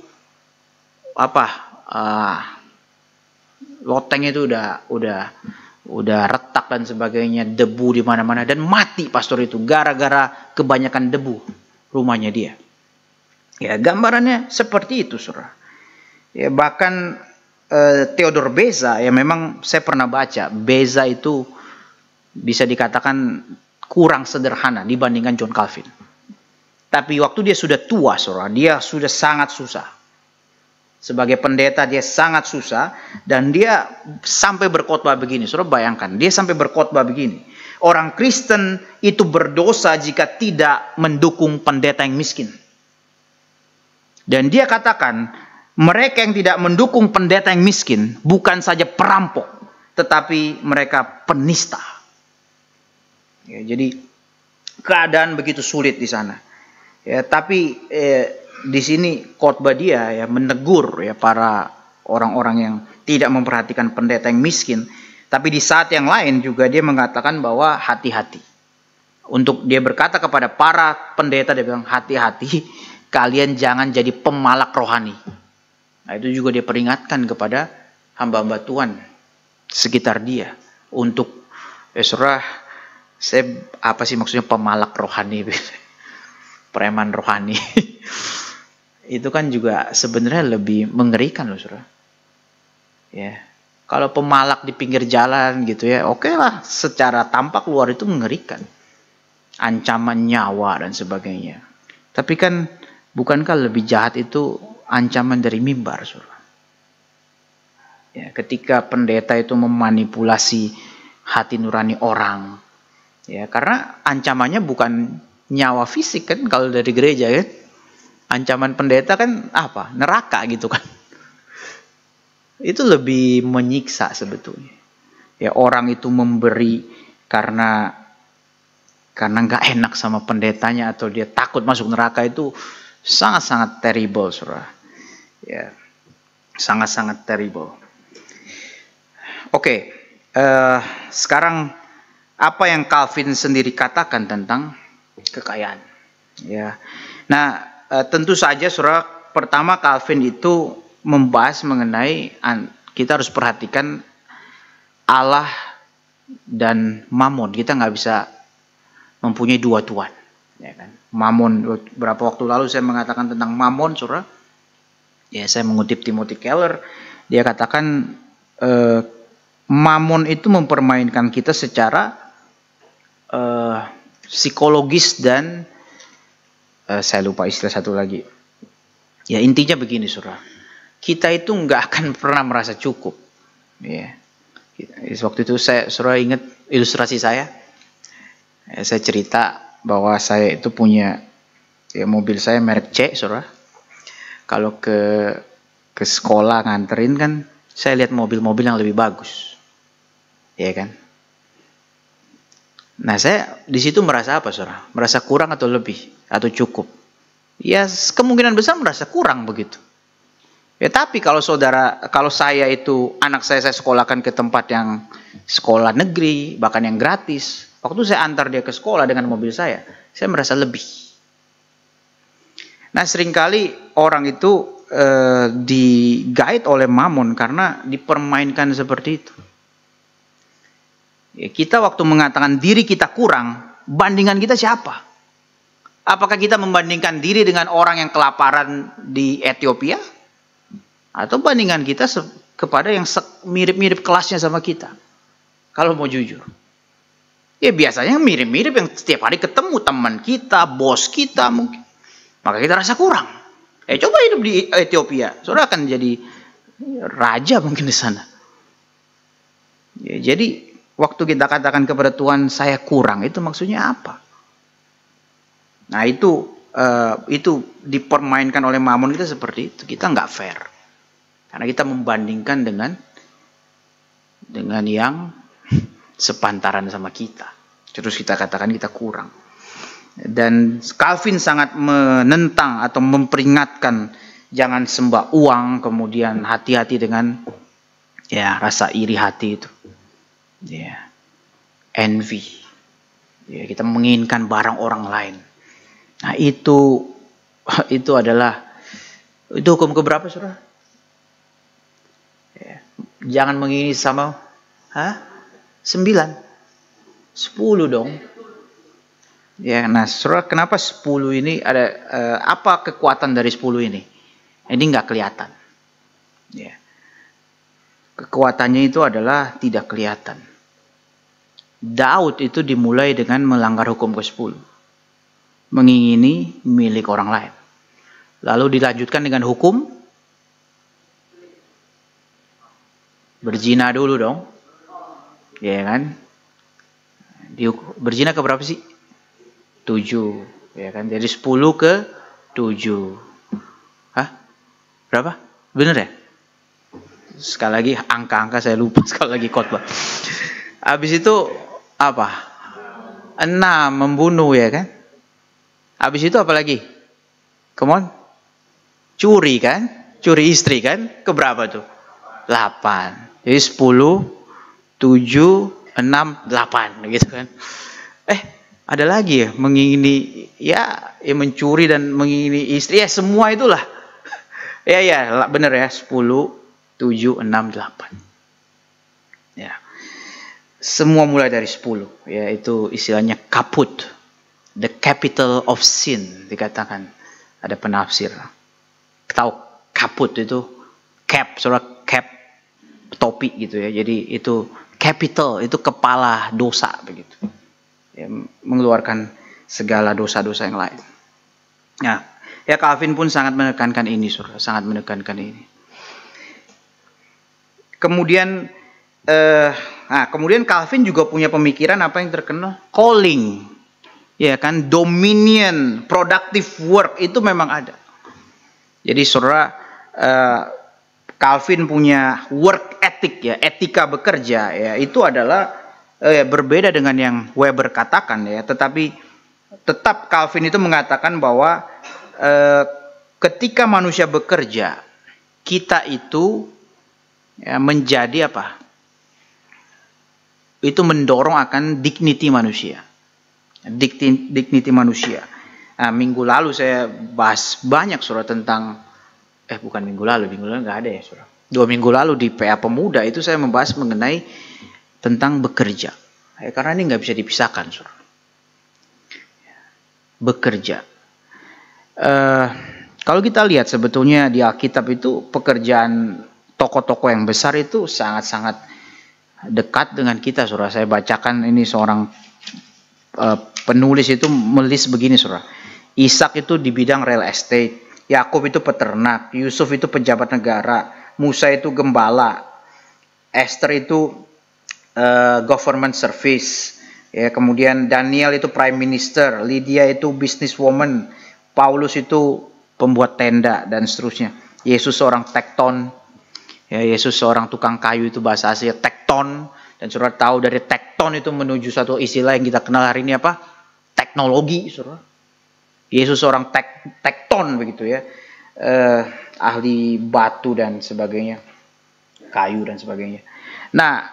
loteng itu udah retak dan sebagainya, debu di mana-mana, dan mati pastor itu gara-gara kebanyakan debu rumahnya dia. Ya, gambarannya seperti itu, saudara. Ya, bahkan Theodor Beza, ya memang saya pernah baca, Beza itu bisa dikatakan kurang sederhana dibandingkan John Calvin. Tapi waktu dia sudah tua, saudara, dia sudah sangat susah. Sebagai pendeta dia sangat susah, dan dia sampai berkhotbah begini. Saudara bayangkan, dia sampai berkhotbah begini. Orang Kristen itu berdosa jika tidak mendukung pendeta yang miskin. Dan dia katakan, mereka yang tidak mendukung pendeta yang miskin bukan saja perampok, tetapi mereka penista. Ya, jadi keadaan begitu sulit di sana. Ya, tapi di sini khotbah dia ya menegur ya para orang-orang yang tidak memperhatikan pendeta yang miskin. Tapi di saat yang lain juga dia mengatakan bahwa hati-hati. Untuk dia berkata kepada para pendeta, dia bilang hati-hati, kalian jangan jadi pemalak rohani. Nah, itu juga dia peringatkan kepada hamba-hamba Tuhan sekitar dia untuk saudara, saya apa sih maksudnya pemalak rohani? Preman rohani. Itu kan juga sebenarnya lebih mengerikan loh, saudara. Ya, Kalau pemalak di pinggir jalan gitu ya, oke lah, secara tampak luar itu mengerikan. Ancaman nyawa dan sebagainya. Tapi kan bukankah lebih jahat itu ancaman dari mimbar, saudara? Ya, ketika pendeta itu memanipulasi hati nurani orang, ya, karena ancamannya bukan nyawa fisik kan, kalau dari gereja kan, ancaman pendeta kan apa? Neraka gitu kan. Itu lebih menyiksa sebetulnya. Ya, orang itu memberi karena nggak enak sama pendetanya atau dia takut masuk neraka, itu sangat-sangat terrible, saudara. Ya, sangat-sangat terrible. Oke, sekarang apa yang Calvin sendiri katakan tentang kekayaan? Ya, nah tentu saja, saudara, pertama Calvin itu membahas mengenai kita harus perhatikan Allah dan mamon. Kita nggak bisa mempunyai dua tuan, ya kan? Mamon, berapa waktu lalu saya mengatakan tentang mamon, saudara. Ya, saya mengutip Timothy Keller, dia katakan mamon itu mempermainkan kita secara psikologis dan saya lupa istilah satu lagi. Ya, intinya begini, saudara. Kita itu nggak akan pernah merasa cukup. Ya. Waktu itu saudara ingat ilustrasi saya? Saya cerita bahwa saya itu punya mobil saya merek C, saudara. Kalau ke sekolah nganterin kan, saya lihat mobil-mobil yang lebih bagus, ya kan. Nah, saya di situ merasa apa, saudara? Merasa kurang atau lebih atau cukup? Ya, kemungkinan besar merasa kurang begitu. Ya, tapi kalau saya itu anak saya sekolahkan ke tempat yang sekolah negeri, bahkan yang gratis. Waktu saya antar dia ke sekolah dengan mobil saya merasa lebih. Nah, seringkali orang itu digait oleh mamon karena dipermainkan seperti itu. Ya, kita waktu mengatakan diri kita kurang, bandingan kita siapa? Apakah kita membandingkan diri dengan orang yang kelaparan di Ethiopia? Atau bandingan kita kepada yang mirip-mirip kelasnya sama kita? Kalau mau jujur. Ya, biasanya mirip-mirip yang setiap hari ketemu, teman kita, bos kita mungkin. Maka kita rasa kurang. Coba hidup di Ethiopia, saudara akan jadi raja mungkin di sana. Ya, jadi waktu kita katakan kepada Tuhan, saya kurang, itu maksudnya apa? Nah, itu dipermainkan oleh mamon kita seperti itu. Kita nggak fair. Karena kita membandingkan dengan yang sepantaran sama kita. Terus kita katakan kita kurang. Dan Calvin sangat menentang atau memperingatkan jangan sembah uang, kemudian hati-hati dengan rasa iri hati itu. Ya. Envy. Ya, kita menginginkan barang orang lain. Nah, itu adalah hukum keberapa, saudara? Ya. Jangan mengingini sama 9, 10 dong. Ya, nah, saudara, kenapa 10 ini ada apa kekuatan dari 10 ini? Ini nggak kelihatan. Ya. Kekuatannya itu adalah tidak kelihatan. Daud itu dimulai dengan melanggar hukum ke-10. Mengingini milik orang lain. Lalu dilanjutkan dengan hukum berzina dulu dong. Ya kan? Berzina ke berapa sih? 7. Ya kan? Jadi 10 ke 7. Hah? Berapa? Bener ya? Sekali lagi angka-angka saya lupa, sekali lagi khotbah. Habis itu apa? 6 membunuh, ya kan? Habis itu apa lagi? Come on. Curi kan? Curi istri kan? Keberapa tuh? 8. Jadi 10, 7, 6, 8 gitu kan. Ada lagi ya, mengingini mencuri dan mengingini istri, semua itulah. Ya, benar ya, 10, 7, 6, 8. Ya. Semua mulai dari 10, yaitu istilahnya kaput. The capital of sin dikatakan. Ada penafsir. Tahu kaput itu cap, saudara, cap topi gitu ya. Jadi itu capital, itu kepala dosa begitu. Ya, mengeluarkan segala dosa-dosa yang lain. Nah, ya Calvin pun sangat menekankan ini, saudara, sangat menekankan ini. Kemudian kemudian Calvin juga punya pemikiran apa yang terkenal calling, ya kan, dominion, productive work itu memang ada. Jadi saudara, Calvin punya work ethic, ya, etika bekerja, ya, itu adalah berbeda dengan yang Weber katakan, ya. Tetapi tetap Calvin itu mengatakan bahwa ketika manusia bekerja, kita itu ya, menjadi apa? Itu mendorong akan dignity manusia. Dignity manusia. Nah, minggu lalu saya bahas banyak saudara tentang bukan minggu lalu nggak ada ya saudara. 2 minggu lalu di PA Pemuda itu saya membahas mengenai tentang bekerja. Karena ini nggak bisa dipisahkan saudara. Bekerja. Kalau kita lihat sebetulnya di Alkitab itu pekerjaan tokoh-tokoh yang besar itu sangat-sangat dekat dengan kita, saudara. Saya bacakan ini seorang penulis itu menulis begini, saudara. Ishak itu di bidang real estate, Yakub itu peternak, Yusuf itu pejabat negara, Musa itu gembala, Esther itu government service, ya, kemudian Daniel itu prime minister, Lydia itu businesswoman, Paulus itu pembuat tenda dan seterusnya. Yesus seorang tekton. Ya, Yesus seorang tukang kayu, itu bahasa Asia tekton. Dan saudara tahu dari tekton itu menuju satu istilah yang kita kenal hari ini apa? Teknologi, saudara. Yesus seorang tekton begitu ya. Ahli batu dan sebagainya. Kayu dan sebagainya. Nah,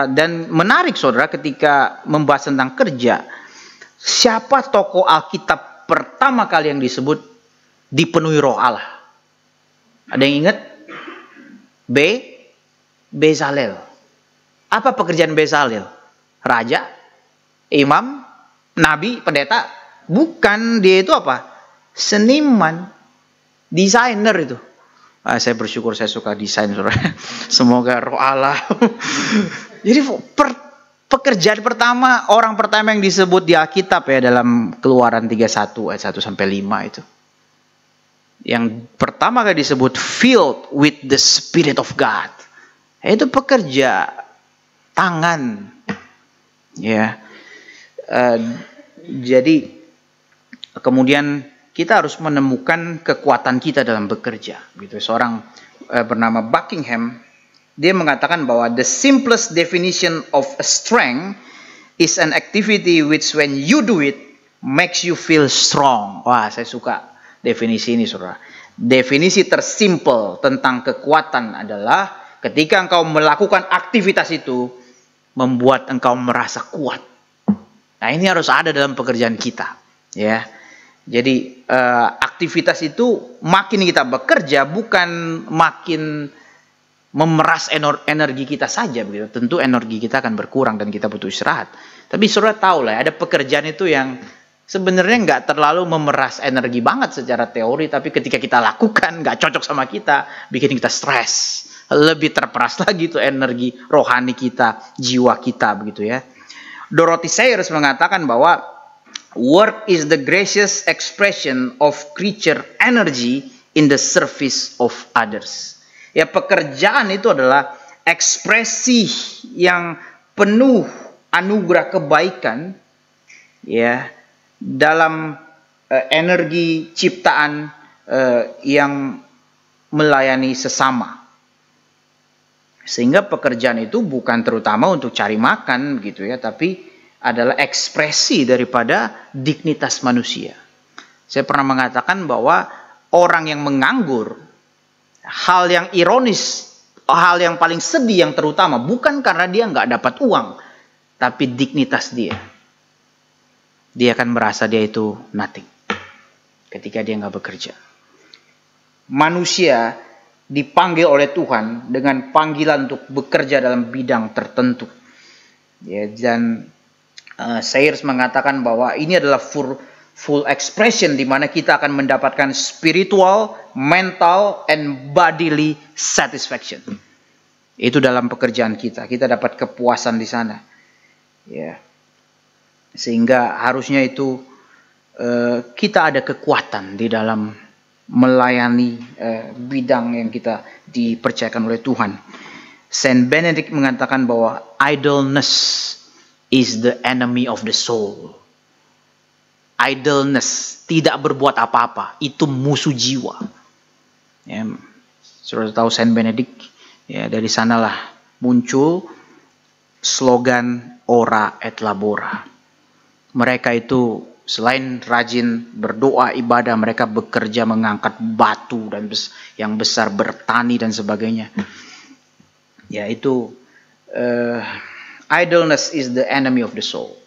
dan menarik saudara ketika membahas tentang kerja. Siapa tokoh Alkitab pertama kali yang disebut dipenuhi roh Allah? Ada yang ingat? Bezalel. Apa pekerjaan Bezalel? Raja, imam, nabi, pendeta? Bukan, dia itu apa? Seniman, desainer itu. Saya bersyukur saya suka desain, saudara. Semoga roh Allah. Jadi pekerjaan pertama, orang pertama yang disebut di Alkitab ya dalam Keluaran 31 ayat 1 sampai 5 itu. Yang pertama kali disebut filled with the Spirit of God. Itu pekerja tangan. Ya. Jadi kemudian kita harus menemukan kekuatan kita dalam bekerja. Gitu. Seorang bernama Buckingham, dia mengatakan bahwa the simplest definition of a strength is an activity which when you do it makes you feel strong. Wah, saya suka definisi ini, saudara. Definisi tersimpel tentang kekuatan adalah ketika engkau melakukan aktivitas itu membuat engkau merasa kuat. Nah, ini harus ada dalam pekerjaan kita, ya. Jadi aktivitas itu makin kita bekerja bukan makin memeras energi kita saja begitu. Tentu energi kita akan berkurang dan kita butuh istirahat. Tapi saudara tahu lah, ada pekerjaan itu yang sebenarnya nggak terlalu memeras energi banget secara teori, tapi ketika kita lakukan nggak cocok sama kita, bikin kita stres, lebih terperas lagi tuh energi rohani kita, jiwa kita begitu ya. Dorothy Sayers mengatakan bahwa work is the gracious expression of creature energy in the service of others. Ya, pekerjaan itu adalah ekspresi yang penuh anugerah kebaikan, ya, dalam energi ciptaan yang melayani sesama. Sehingga pekerjaan itu bukan terutama untuk cari makan gitu ya, tapi adalah ekspresi daripada dignitas manusia. Saya pernah mengatakan bahwa orang yang menganggur, hal yang ironis, hal yang paling sedih yang terutama bukan karena dia nggak dapat uang, tapi dignitas dia. Dia akan merasa dia itu nothing ketika dia nggak bekerja. Manusia dipanggil oleh Tuhan dengan panggilan untuk bekerja dalam bidang tertentu. Ya, dan Sayers mengatakan bahwa ini adalah full expression di mana kita akan mendapatkan spiritual, mental, and bodily satisfaction. Itu dalam pekerjaan kita dapat kepuasan di sana. Ya. Sehingga harusnya itu kita ada kekuatan di dalam melayani bidang yang kita dipercayakan oleh Tuhan. Saint Benedict mengatakan bahwa idleness is the enemy of the soul. Idleness, tidak berbuat apa-apa, itu musuh jiwa. Ya, sudah tahu Saint Benedict, ya, dari sanalah muncul slogan ora et labora. Mereka itu selain rajin berdoa ibadah, mereka bekerja mengangkat batu dan yang besar, bertani dan sebagainya. Ya, itu idleness is the enemy of the soul.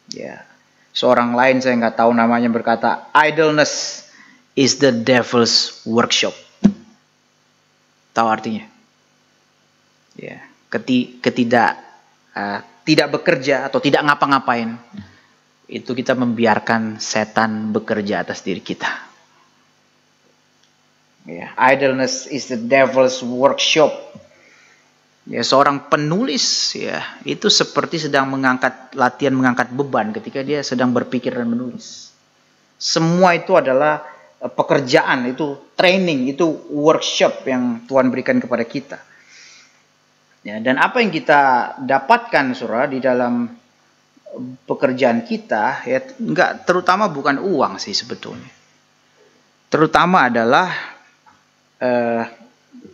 Ya, seorang lain saya nggak tahu namanya berkata, idleness is the devil's workshop. Tahu artinya? Ya, tidak bekerja atau tidak ngapa-ngapain, itu kita membiarkan setan bekerja atas diri kita. Ya, idleness is the devil's workshop. Ya, seorang penulis, ya, itu seperti sedang latihan mengangkat beban ketika dia sedang berpikir dan menulis. Semua itu adalah pekerjaan, itu training, itu workshop yang Tuhan berikan kepada kita. Ya, dan apa yang kita dapatkan, saudara, di dalam pekerjaan kita, ya, terutama bukan uang sih sebetulnya. Terutama adalah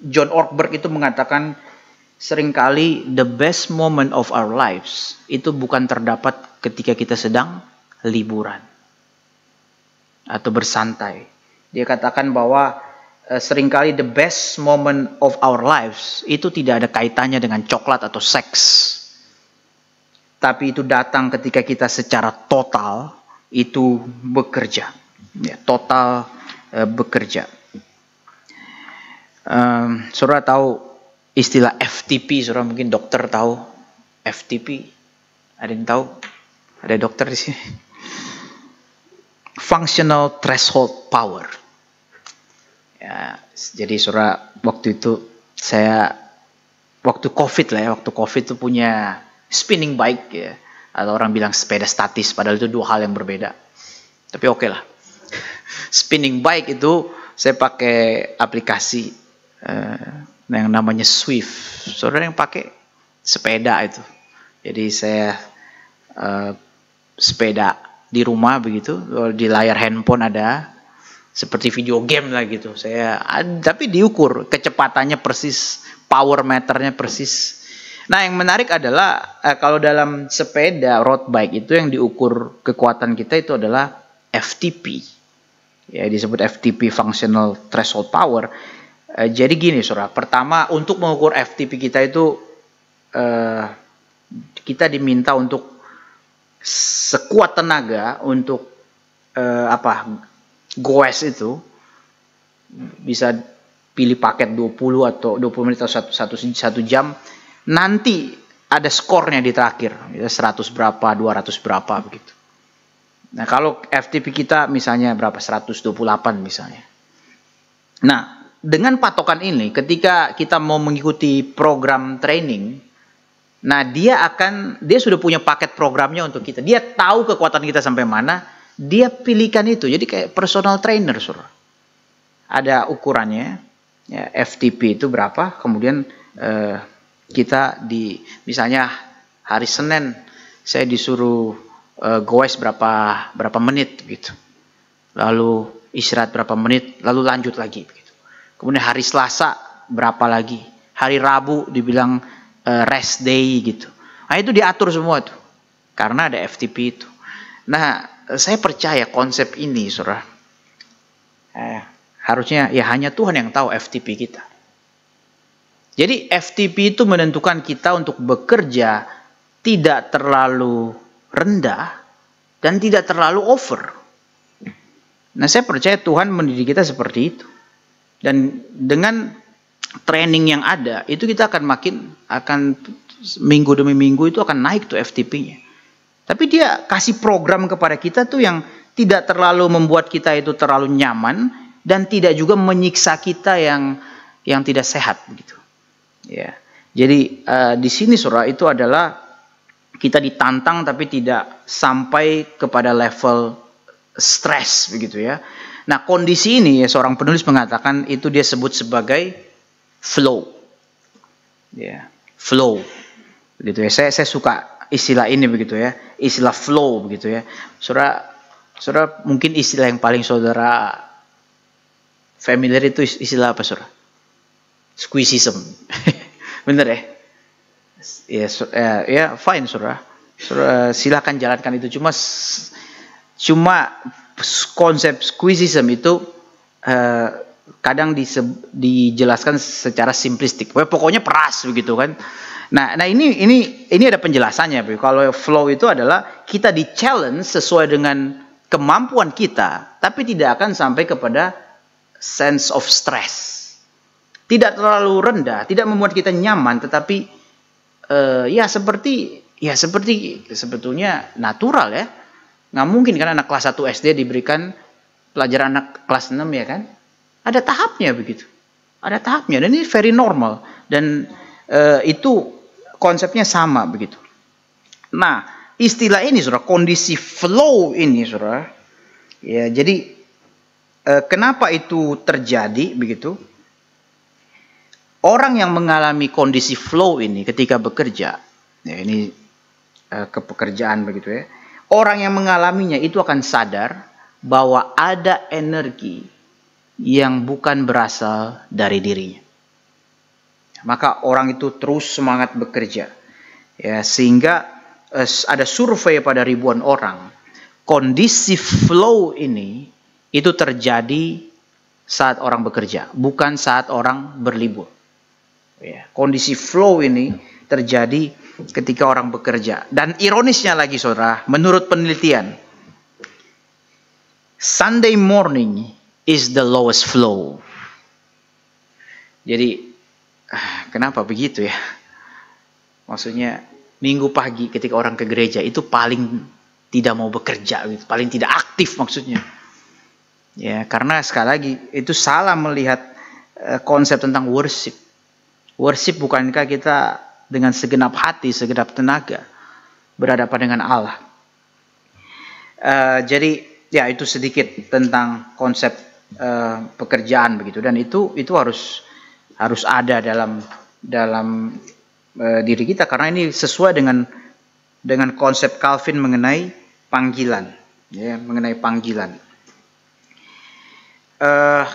John Ortberg itu mengatakan, seringkali the best moment of our lives itu bukan terdapat ketika kita sedang liburan atau bersantai. Dia katakan bahwa seringkali the best moment of our lives itu tidak ada kaitannya dengan coklat atau seks. Tapi itu datang ketika kita secara total itu bekerja. Ya, total bekerja. Saudara tahu istilah FTP, saudara mungkin dokter tahu FTP. Ada yang tahu? Ada dokter di sini. Functional threshold power. Ya, jadi saudara, waktu itu waktu COVID lah ya, waktu COVID itu punya spinning bike ya, atau orang bilang sepeda statis, padahal itu dua hal yang berbeda. Tapi oke lah. Spinning bike itu saya pakai aplikasi yang namanya Swift. Saudara yang pakai sepeda itu. Jadi saya sepeda di rumah begitu, di layar handphone ada seperti video game lah gitu. Tapi diukur kecepatannya persis, power meternya persis. Nah, yang menarik adalah kalau dalam sepeda road bike itu yang diukur kekuatan kita itu adalah FTP. Ya, disebut FTP, functional threshold power. Jadi gini, saudara. Pertama, untuk mengukur FTP kita itu kita diminta untuk sekuat tenaga untuk goes itu bisa pilih paket 20 atau 20 menit atau 1 jam. Nanti ada skornya di terakhir, 100 berapa, 200 berapa begitu. Nah, kalau FTP kita misalnya berapa, 128 misalnya. Nah, dengan patokan ini, ketika kita mau mengikuti program training, nah dia sudah punya paket programnya untuk kita. Dia tahu kekuatan kita sampai mana, dia pilihkan itu. Jadi kayak personal trainer, saudara. Ada ukurannya, ya, FTP itu berapa, kemudian kita misalnya hari Senin, saya disuruh goes berapa menit gitu. Lalu istirahat berapa menit, lalu lanjut lagi begitu. Kemudian hari Selasa berapa lagi, hari Rabu dibilang rest day gitu. Nah, itu diatur semua tuh, karena ada FTP itu. Nah, saya percaya konsep ini, saudara. Harusnya ya hanya Tuhan yang tahu FTP kita. Jadi FTP itu menentukan kita untuk bekerja tidak terlalu rendah dan tidak terlalu over. Nah, saya percaya Tuhan mendidik kita seperti itu. Dan dengan training yang ada, itu kita akan minggu demi minggu itu akan naik tuh FTP-nya. Tapi dia kasih program kepada kita tuh yang tidak terlalu membuat kita itu terlalu nyaman dan tidak juga menyiksa kita yang tidak sehat begitu. Ya. Jadi di sini saudara itu adalah kita ditantang tapi tidak sampai kepada level stres begitu ya. Nah, kondisi ini ya seorang penulis mengatakan itu dia sebut sebagai flow. Ya, flow. Begitu ya. Saya suka istilah ini begitu ya. Istilah flow begitu ya. Saudara mungkin istilah yang paling saudara familiar itu istilah apa saudara? Squeezism. Bener ya? Ya, fine saudara. Silakan jalankan itu. Cuma konsep squeezism itu kadang dijelaskan secara simplistik. Pokoknya peras begitu kan. Nah ini ada penjelasannya. Kalau flow itu adalah kita di challenge sesuai dengan kemampuan kita, tapi tidak akan sampai kepada sense of stress. Tidak terlalu rendah, tidak membuat kita nyaman, tetapi seperti sebetulnya natural ya. Nggak mungkin kan anak kelas 1 SD diberikan pelajaran anak kelas 6 ya kan. Ada tahapnya begitu. Ada tahapnya dan ini very normal. Dan itu konsepnya sama begitu. Nah, istilah ini saudara, kondisi flow ini saudara. Ya, jadi kenapa itu terjadi begitu? Orang yang mengalami kondisi flow ini ketika bekerja, ya ini kepekerjaan begitu ya. Orang yang mengalaminya itu akan sadar bahwa ada energi yang bukan berasal dari dirinya. Maka orang itu terus semangat bekerja. Ya, sehingga ada survei pada ribuan orang. Kondisi flow ini itu terjadi saat orang bekerja, bukan saat orang berlibur. Ya, kondisi flow ini terjadi ketika orang bekerja. Dan ironisnya lagi saudara, menurut penelitian, Sunday morning is the lowest flow. Jadi, kenapa begitu ya? Maksudnya, minggu pagi ketika orang ke gereja itu paling tidak mau bekerja, paling tidak aktif maksudnya. Ya, karena sekali lagi itu salah melihat konsep tentang worship. Worship bukankah kita dengan segenap hati, segenap tenaga berhadapan dengan Allah. Jadi ya itu sedikit tentang konsep pekerjaan begitu, dan itu harus ada dalam diri kita karena ini sesuai dengan konsep Calvin mengenai panggilan, ya, mengenai panggilan.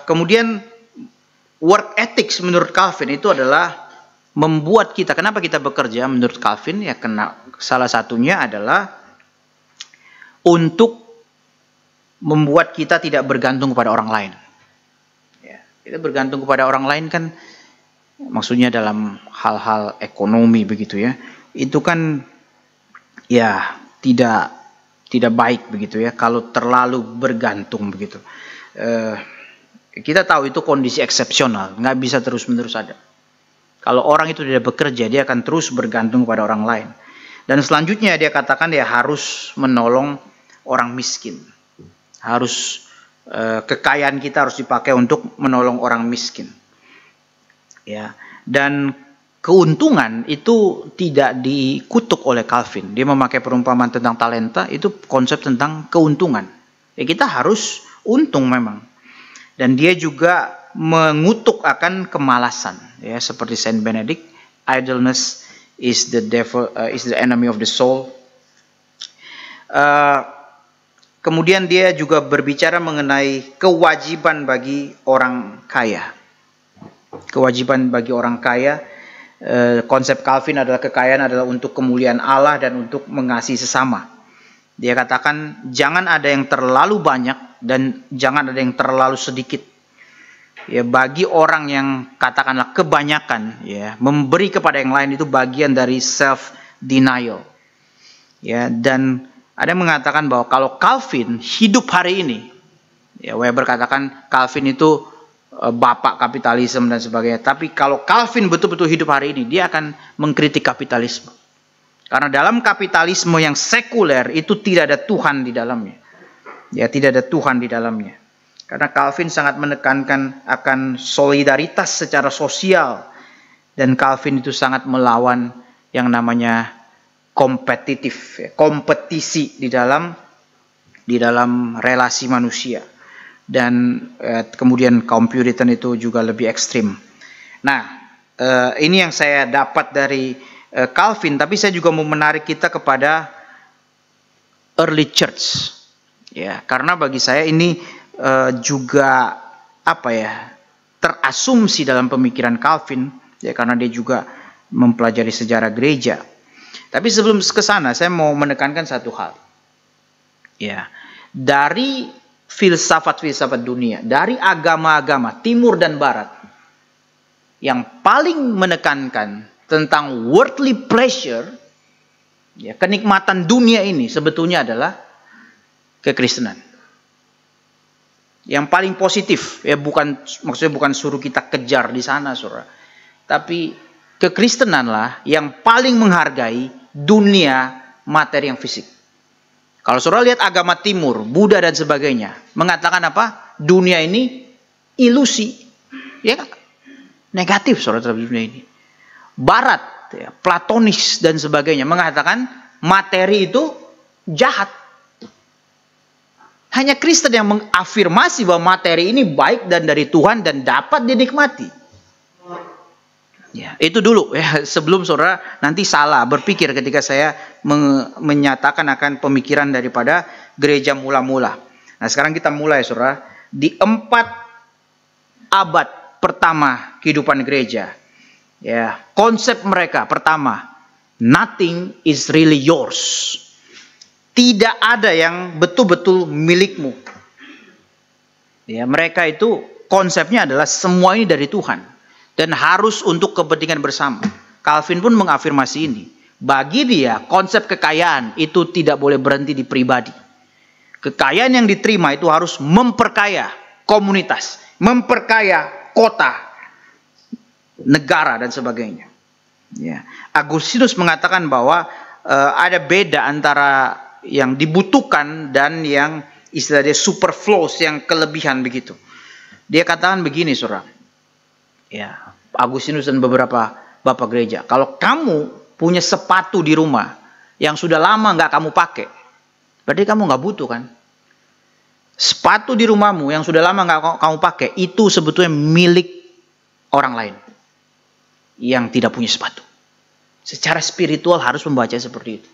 Kemudian work ethics menurut Calvin itu adalah membuat kita, kenapa kita bekerja menurut Calvin ya, salah satunya adalah untuk membuat kita tidak bergantung kepada orang lain. Ya, kita bergantung kepada orang lain kan maksudnya dalam hal-hal ekonomi begitu ya. Itu kan ya tidak baik begitu ya kalau terlalu bergantung begitu. Kita tahu itu kondisi eksepsional, nggak bisa terus-menerus ada. Kalau orang itu tidak bekerja, dia akan terus bergantung pada orang lain. Dan selanjutnya dia katakan dia harus menolong orang miskin. Harus kekayaan kita harus dipakai untuk menolong orang miskin. Ya, dan keuntungan itu tidak dikutuk oleh Calvin. Dia memakai perumpamaan tentang talenta, itu konsep tentang keuntungan. Ya, kita harus untung memang. Dan dia juga mengutuk akan kemalasan, ya, seperti Saint Benedict, idleness is the devil, is the enemy of the soul. Kemudian dia juga berbicara mengenai kewajiban bagi orang kaya. Kewajiban bagi orang kaya, konsep Calvin adalah kekayaan adalah untuk kemuliaan Allah dan untuk mengasihi sesama. Dia katakan jangan ada yang terlalu banyak dan jangan ada yang terlalu sedikit. Ya, bagi orang yang katakanlah kebanyakan, ya, memberi kepada yang lain itu bagian dari self denial. Ya, dan ada yang mengatakan bahwa kalau Calvin hidup hari ini, ya, Weber katakan Calvin itu bapak kapitalisme dan sebagainya. Tapi kalau Calvin betul-betul hidup hari ini, dia akan mengkritik kapitalisme. Karena dalam kapitalisme yang sekuler itu tidak ada Tuhan di dalamnya. Ya, tidak ada Tuhan di dalamnya. Karena Calvin sangat menekankan akan solidaritas secara sosial Dan Calvin itu sangat melawan yang namanya kompetitif, kompetisi di dalam relasi manusia. Dan kemudian kaum Puritan itu juga lebih ekstrim. Nah, ini yang saya dapat dari Calvin, tapi saya juga mau menarik kita kepada early church. Ya, karena bagi saya ini juga terasumsi dalam pemikiran Calvin, ya, karena dia juga mempelajari sejarah gereja. Tapi sebelum ke sana, saya mau menekankan satu hal. Ya, dari filsafat-filsafat dunia, dari agama-agama timur dan barat, yang paling menekankan tentang worldly pleasure, ya, kenikmatan dunia ini sebetulnya adalah kekristenan. Yang paling positif, ya, maksudnya bukan suruh kita kejar di sana, saudara. Tapi kekristenanlah yang paling menghargai dunia materi yang fisik. Kalau saudara lihat agama timur, Buddha dan sebagainya, mengatakan apa? Dunia ini ilusi. Ya, negatif saudara terhadap dunia ini. Barat, ya, Platonis dan sebagainya, mengatakan materi itu jahat. Hanya Kristen yang mengafirmasi bahwa materi ini baik dan dari Tuhan dan dapat dinikmati. Ya, itu dulu ya, sebelum saudara nanti salah berpikir ketika saya menyatakan akan pemikiran daripada gereja mula-mula. Nah, sekarang kita mulai saudara di 4 abad pertama kehidupan gereja. Ya, konsep mereka pertama, nothing is really yours. Tidak ada yang betul-betul milikmu. Ya, mereka itu konsepnya adalah semua ini dari Tuhan dan harus untuk kepentingan bersama. Calvin pun mengafirmasi ini. Bagi dia, konsep kekayaan itu tidak boleh berhenti di pribadi. Kekayaan yang diterima itu harus memperkaya komunitas, memperkaya kota, negara dan sebagainya. Ya. Agustinus mengatakan bahwa ada beda antara yang dibutuhkan dan yang istilahnya superfluous, yang kelebihan begitu. Dia katakan begini, saudara. Ya, Agustinus dan beberapa bapak gereja. Kalau kamu punya sepatu di rumah yang sudah lama nggak kamu pakai, berarti kamu nggak butuh kan? Sepatu di rumahmu yang sudah lama nggak kamu pakai itu sebetulnya milik orang lain yang tidak punya sepatu. Secara spiritual harus membaca seperti itu.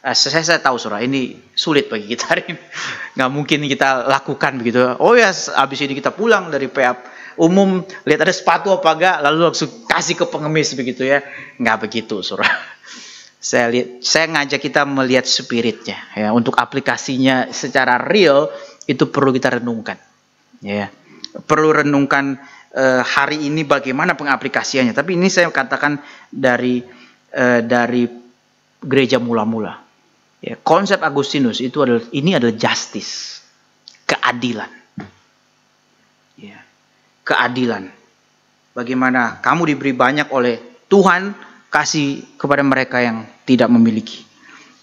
Saya tahu saudara, ini sulit bagi kita hari ini. Nggak mungkin kita lakukan begitu. Oh ya, habis ini kita pulang dari PA umum, lihat ada sepatu apa enggak, lalu langsung kasih ke pengemis begitu ya. Nggak begitu saudara. Saya ngajak kita melihat spiritnya. Ya, untuk aplikasinya secara real, itu perlu kita renungkan. Ya, perlu renungkan hari ini bagaimana pengaplikasiannya. Tapi ini saya katakan dari gereja mula-mula. Ya, konsep Agustinus itu adalah justice, keadilan. Ya, keadilan. Bagaimana kamu diberi banyak oleh Tuhan, kasih kepada mereka yang tidak memiliki.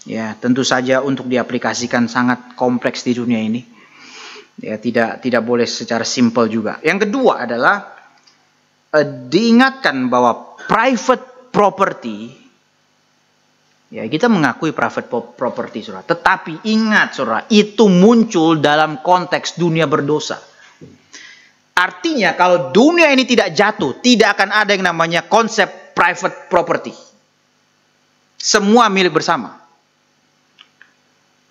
Ya, tentu saja untuk diaplikasikan sangat kompleks di dunia ini. Ya, tidak boleh secara simpel juga. Yang kedua adalah diingatkan bahwa private property, ya, kita mengakui private property, saudara. Tetapi ingat, saudara, itu muncul dalam konteks dunia berdosa. Artinya, kalau dunia ini tidak jatuh, tidak akan ada yang namanya konsep private property. Semua milik bersama.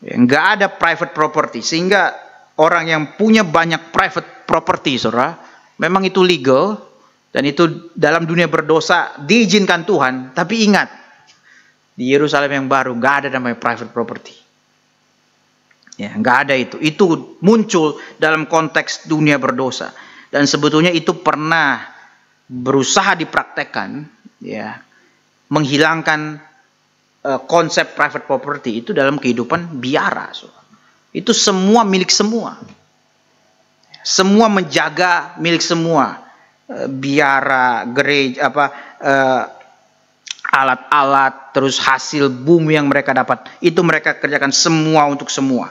Ya, nggak ada private property. Sehingga orang yang punya banyak private property, saudara, memang itu legal. Dan itu dalam dunia berdosa diizinkan Tuhan. Tapi ingat, di Yerusalem yang baru nggak ada namanya private property. Ya, nggak ada itu. Itu muncul dalam konteks dunia berdosa. Dan sebetulnya itu pernah berusaha dipraktekkan, ya, menghilangkan konsep private property itu dalam kehidupan biara. Itu semua milik semua. Semua menjaga milik semua. Biara, gereja, alat-alat, terus hasil bumi yang mereka dapat, itu mereka kerjakan semua untuk semua.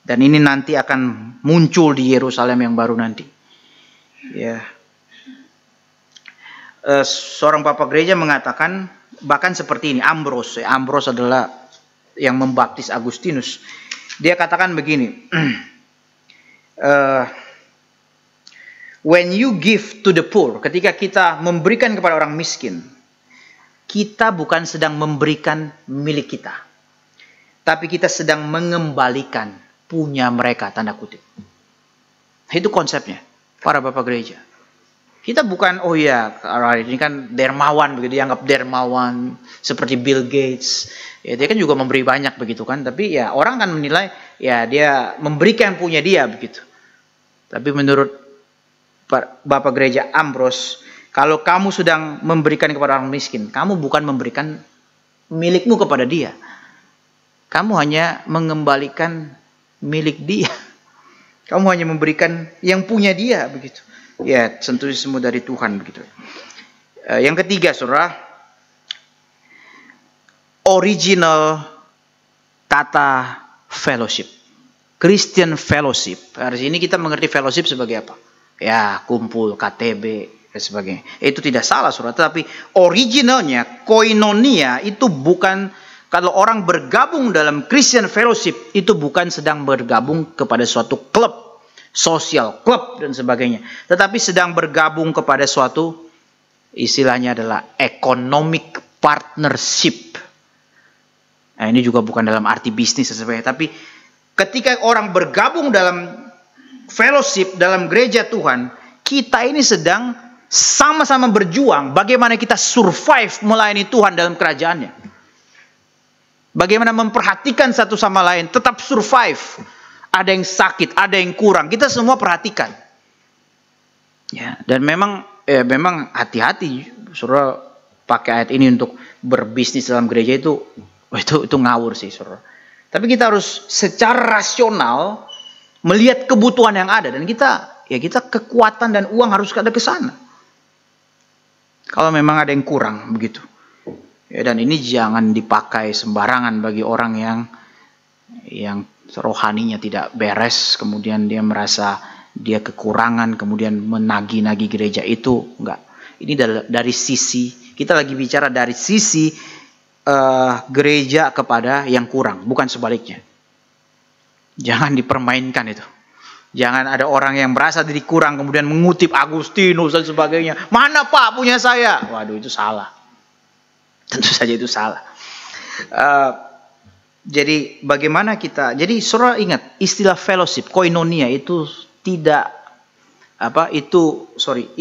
Dan ini nanti akan muncul di Yerusalem yang baru nanti. Ya. seorang bapak gereja mengatakan bahkan seperti ini. Ambrose adalah yang membaptis Agustinus. Dia katakan begini, when you give to the poor, ketika kita memberikan kepada orang miskin, kita bukan sedang memberikan milik kita, tapi kita sedang mengembalikan punya mereka, tanda kutip. Itu konsepnya para bapak gereja. Kita bukan, oh ya, ini kan dermawan, begitu dianggap dermawan, seperti Bill Gates. Ya, dia kan juga memberi banyak begitu kan, tapi ya orang kan menilai, ya dia memberikan punya dia begitu. Tapi menurut Bapak Gereja Ambrose, kalau kamu sedang memberikan kepada orang miskin, kamu bukan memberikan milikmu kepada dia. Kamu hanya mengembalikan milik dia. Kamu hanya memberikan yang punya dia begitu. Ya, tentu semua dari Tuhan begitu. Yang ketiga, saudara, original tata fellowship, Christian fellowship. Hari ini kita mengerti fellowship sebagai apa? Ya, kumpul, KTB, dan sebagainya. Itu tidak salah, saudara. Tapi originalnya, koinonia, itu bukan, kalau orang bergabung dalam Christian fellowship, itu bukan sedang bergabung kepada suatu klub, social club, dan sebagainya. Tetapi sedang bergabung kepada suatu, istilahnya adalah economic partnership. Nah, ini juga bukan dalam arti bisnis dan sebagainya. Tapi ketika orang bergabung dalam fellowship dalam gereja Tuhan, kita ini sedang sama-sama berjuang bagaimana kita survive melayani Tuhan dalam kerajaannya. Bagaimana memperhatikan satu sama lain, tetap survive. Ada yang sakit, ada yang kurang, kita semua perhatikan. Ya, dan memang hati-hati, saudara pakai ayat ini untuk berbisnis dalam gereja itu ngawur sih, saudara. Tapi kita harus secara rasional melihat kebutuhan yang ada, dan kita kekuatan dan uang harus ada ke sana. Kalau memang ada yang kurang begitu. Ya, dan ini jangan dipakai sembarangan bagi orang yang rohaninya tidak beres, kemudian dia merasa dia kekurangan, kemudian menagih-nagih gereja itu. Enggak. Ini dari sisi, kita lagi bicara dari sisi gereja kepada yang kurang, bukan sebaliknya. Jangan dipermainkan itu. Jangan ada orang yang merasa diri kurang kemudian mengutip Agustinus dan sebagainya. Mana Pak punya saya? Waduh, itu salah. Tentu saja itu salah. Jadi bagaimana kita? Jadi saudara ingat istilah fellowship, koinonia itu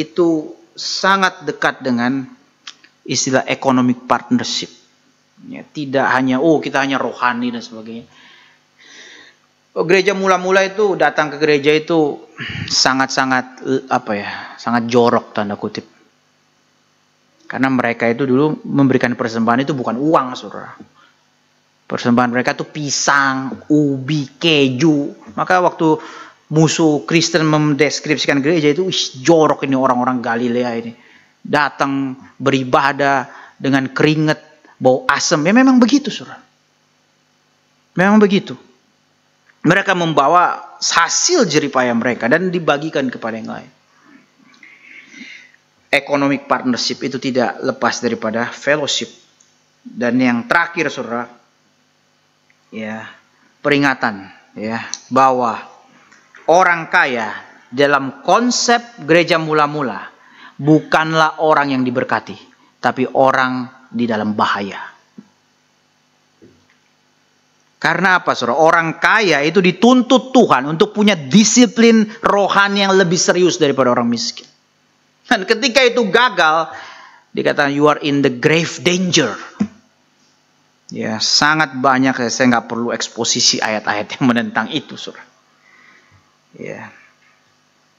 itu sangat dekat dengan istilah economic partnership. Ya, tidak hanya kita hanya rohani dan sebagainya. Gereja mula-mula itu datang ke gereja itu sangat jorok tanda kutip. Karena mereka itu dulu memberikan persembahan itu bukan uang, saudara. Persembahan mereka itu pisang, ubi, keju. Maka waktu musuh Kristen mendeskripsikan gereja itu, jorok ini orang-orang Galilea ini. Datang beribadah dengan keringat, bau asam. Ya memang begitu, saudara. Memang begitu. Mereka membawa hasil jeripaya mereka dan dibagikan kepada yang lain. Economic partnership itu tidak lepas daripada fellowship. Dan yang terakhir, saudara, ya, peringatan, ya, bahwa orang kaya dalam konsep gereja mula-mula bukanlah orang yang diberkati, tapi orang di dalam bahaya. Karena apa, saudara? Orang kaya itu dituntut Tuhan untuk punya disiplin rohani yang lebih serius daripada orang miskin. Dan ketika itu gagal, dikatakan you are in the grave danger. Ya, sangat banyak, saya nggak perlu eksposisi ayat-ayat yang menentang itu, saudara. Ya.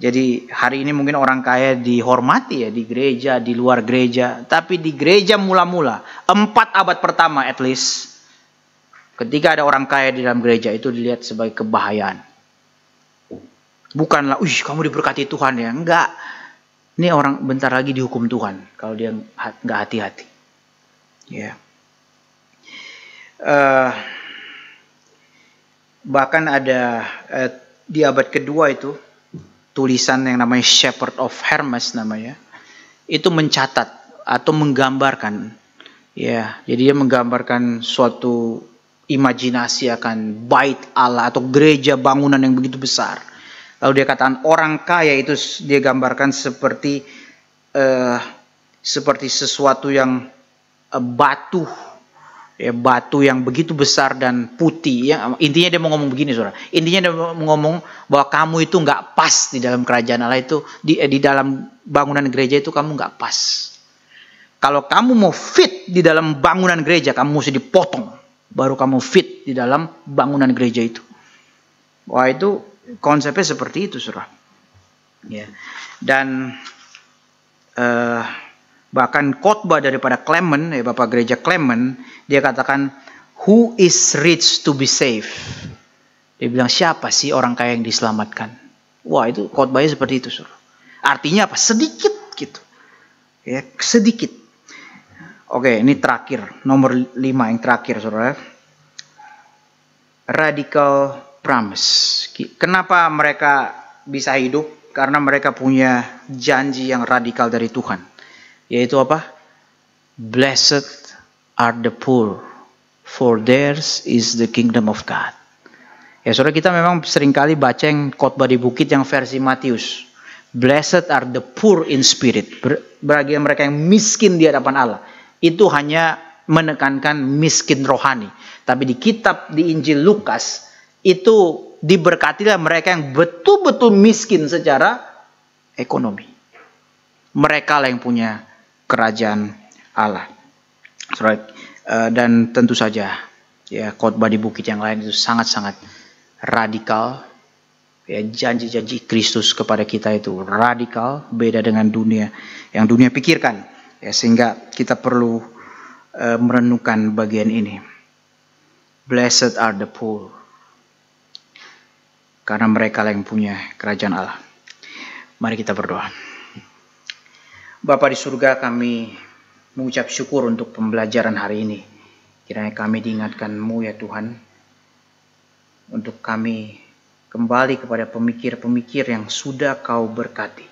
Jadi hari ini mungkin orang kaya dihormati ya di gereja, di luar gereja. Tapi di gereja mula-mula, 4 abad pertama at least, ketika ada orang kaya di dalam gereja itu dilihat sebagai kebahayaan. Bukanlah, kamu diberkati Tuhan ya. Enggak. Ini orang bentar lagi dihukum Tuhan kalau dia enggak hati-hati. Ya. Bahkan ada di abad kedua itu tulisan yang namanya Shepherd of Hermas namanya. itu mencatat atau menggambarkan, ya, jadi dia menggambarkan suatu imajinasi akan bait Allah atau gereja bangunan yang begitu besar. Lalu dia katakan orang kaya itu dia gambarkan seperti sesuatu yang batu, ya, batu yang begitu besar dan putih. Intinya dia mau ngomong begini, saudara. Intinya dia mau ngomong bahwa kamu itu nggak pas di dalam kerajaan Allah itu, di dalam bangunan gereja itu kamu nggak pas. Kalau kamu mau fit di dalam bangunan gereja, kamu mesti dipotong, baru kamu fit di dalam bangunan gereja itu. Wah, itu konsepnya seperti itu, saudara. Ya. Dan bahkan khotbah daripada Clement, ya, Bapak Gereja Clement, dia katakan, who is rich to be saved? Dia bilang, siapa sih orang kaya yang diselamatkan? Wah, itu khotbahnya seperti itu, saudara. Artinya apa? Sedikit gitu. Ya, sedikit. Oke, ini terakhir, nomor 5 yang terakhir, saudara. Radical promise. Kenapa mereka bisa hidup? Karena mereka punya janji yang radikal dari Tuhan. Yaitu apa? Blessed are the poor, for theirs is the kingdom of God. Ya, saudara, kita memang seringkali baca yang khotbah di bukit yang versi Matius. Blessed are the poor in spirit. Bagi mereka yang miskin di hadapan Allah. Itu hanya menekankan miskin rohani. Tapi di kitab di Injil Lukas, itu diberkatilah mereka yang betul-betul miskin secara ekonomi. Mereka lah yang punya kerajaan Allah. Dan tentu saja, ya, khotbah di bukit yang lain itu sangat-sangat radikal. Ya, janji-janji Kristus kepada kita itu radikal, beda dengan dunia yang dunia pikirkan. Ya, sehingga kita perlu merenungkan bagian ini. Blessed are the poor, karena mereka lah yang punya kerajaan Allah. Mari kita berdoa. Bapa di surga, kami mengucap syukur untuk pembelajaran hari ini. Kiranya kami diingatkan-Mu ya Tuhan, untuk kami kembali kepada pemikir-pemikir yang sudah Kau berkati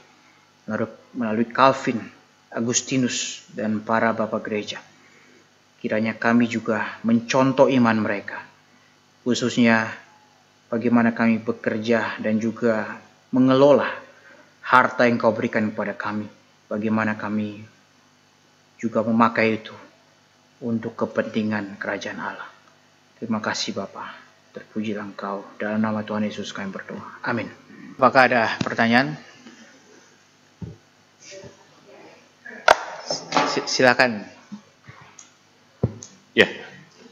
melalui Calvin, Agustinus, dan para bapak gereja. Kiranya kami juga mencontoh iman mereka, khususnya bagaimana kami bekerja dan juga mengelola harta yang Kau berikan kepada kami. Bagaimana kami juga memakai itu untuk kepentingan kerajaan Allah. Terima kasih Bapa. Terpujilah Engkau. Dalam nama Tuhan Yesus kami berdoa. Amin. Apakah ada pertanyaan? Silakan. Ya,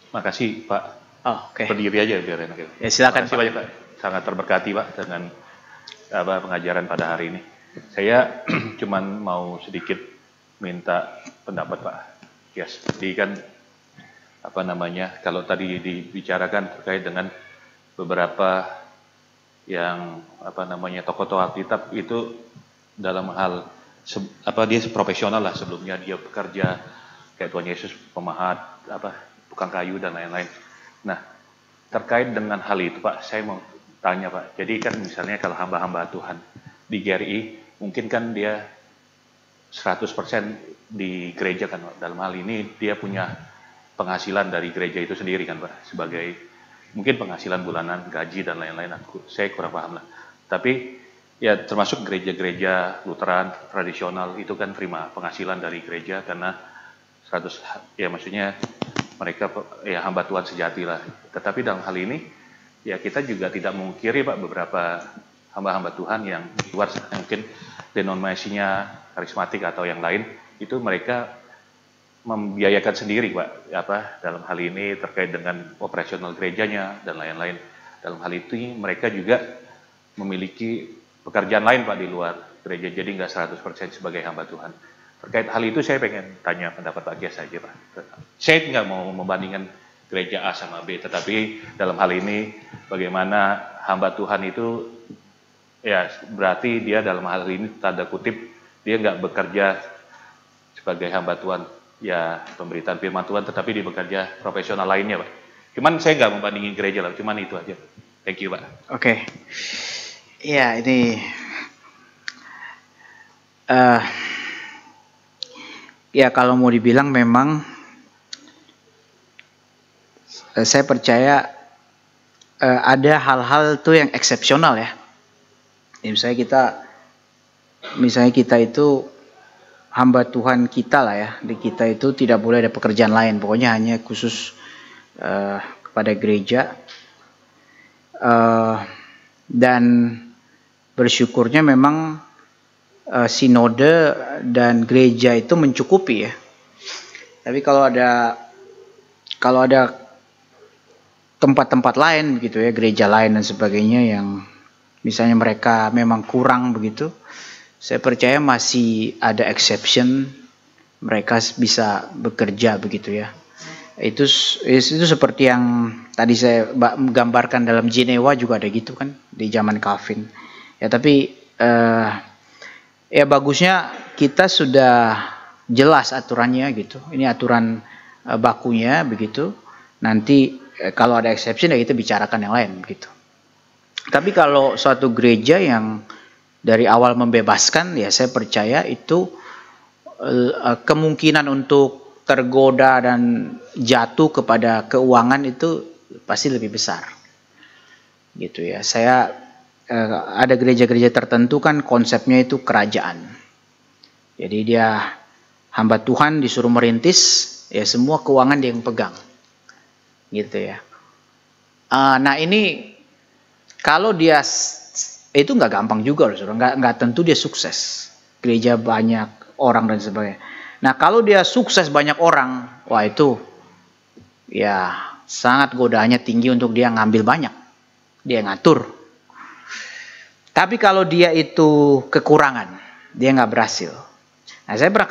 makasih Pak. Oh, oke. Berdiri aja biar enak. Ya, silakan Pak. Banyak Pak. Sangat terberkati Pak dengan pengajaran pada hari ini. Saya cuman mau sedikit minta pendapat Pak. Yes, jadi kan kalau tadi dibicarakan terkait dengan beberapa yang tokoh-tokoh Alkitab itu dalam hal dia profesional lah, sebelumnya dia bekerja kayak Tuhan Yesus, pemahat, tukang kayu dan lain-lain. Nah, terkait dengan hal itu Pak, saya mau tanya Pak. Jadi kan misalnya kalau hamba-hamba Tuhan di GRI, mungkin kan dia 100% di gereja kan Pak. Dalam hal ini dia punya penghasilan dari gereja itu sendiri kan Pak, sebagai mungkin penghasilan bulanan, gaji dan lain-lain. Saya kurang paham lah. Tapi ya termasuk gereja-gereja Lutheran tradisional itu kan terima penghasilan dari gereja karena 100, ya maksudnya mereka ya hamba Tuhan sejati lah. Tetapi dalam hal ini ya kita juga tidak mengkiri Pak, beberapa hamba-hamba Tuhan yang di luar mungkin denominasinya karismatik atau yang lain, itu mereka membiayakan sendiri Pak, dalam hal ini terkait dengan operasional gerejanya dan lain-lain. Dalam hal itu mereka juga memiliki pekerjaan lain Pak di luar gereja, jadi nggak 100% sebagai hamba Tuhan. Terkait hal itu saya pengen tanya pendapat Pak Gias saja Pak. Saya nggak mau membandingkan gereja A sama B, tetapi dalam hal ini bagaimana hamba Tuhan itu ya berarti dia dalam hal ini tanda kutip dia nggak bekerja sebagai hamba Tuhan ya pemberitaan firman Tuhan, tetapi dia bekerja profesional lainnya Pak. Cuman saya nggak membandingin gereja lah, cuman itu aja. Thank you Pak. Oke. Ya ini Ya kalau mau dibilang memang saya percaya ada hal-hal tuh yang eksepsional ya. Misalnya kita itu hamba Tuhan kita lah ya. Di kita itu tidak boleh ada pekerjaan lain. Pokoknya hanya khusus kepada gereja. Dan bersyukurnya memang sinode dan gereja itu mencukupi ya. Tapi kalau ada tempat-tempat lain begitu ya, gereja lain dan sebagainya yang misalnya mereka memang kurang begitu, saya percaya masih ada exception, mereka bisa bekerja begitu ya. Itu seperti yang tadi saya gambarkan dalam Jenewa juga ada gitu kan di zaman Calvin. Ya tapi ya bagusnya kita sudah jelas aturannya gitu. Ini aturan bakunya begitu. Nanti kalau ada exception ya kita bicarakan yang lain begitu. Tapi kalau suatu gereja yang dari awal membebaskan, ya saya percaya itu kemungkinan untuk tergoda dan jatuh kepada keuangan itu pasti lebih besar. Gitu ya. Ada gereja-gereja tertentu kan konsepnya itu kerajaan. Jadi dia hamba Tuhan disuruh merintis, ya semua keuangan dia yang pegang. Gitu ya. Nah ini kalau dia itu nggak gampang juga loh, saudara. Nggak tentu dia sukses. Gereja banyak orang dan sebagainya. Nah kalau dia sukses banyak orang, wah itu ya sangat godaannya tinggi untuk dia ngambil banyak, dia ngatur. Tapi kalau dia itu kekurangan, dia nggak berhasil. Nah saya pernah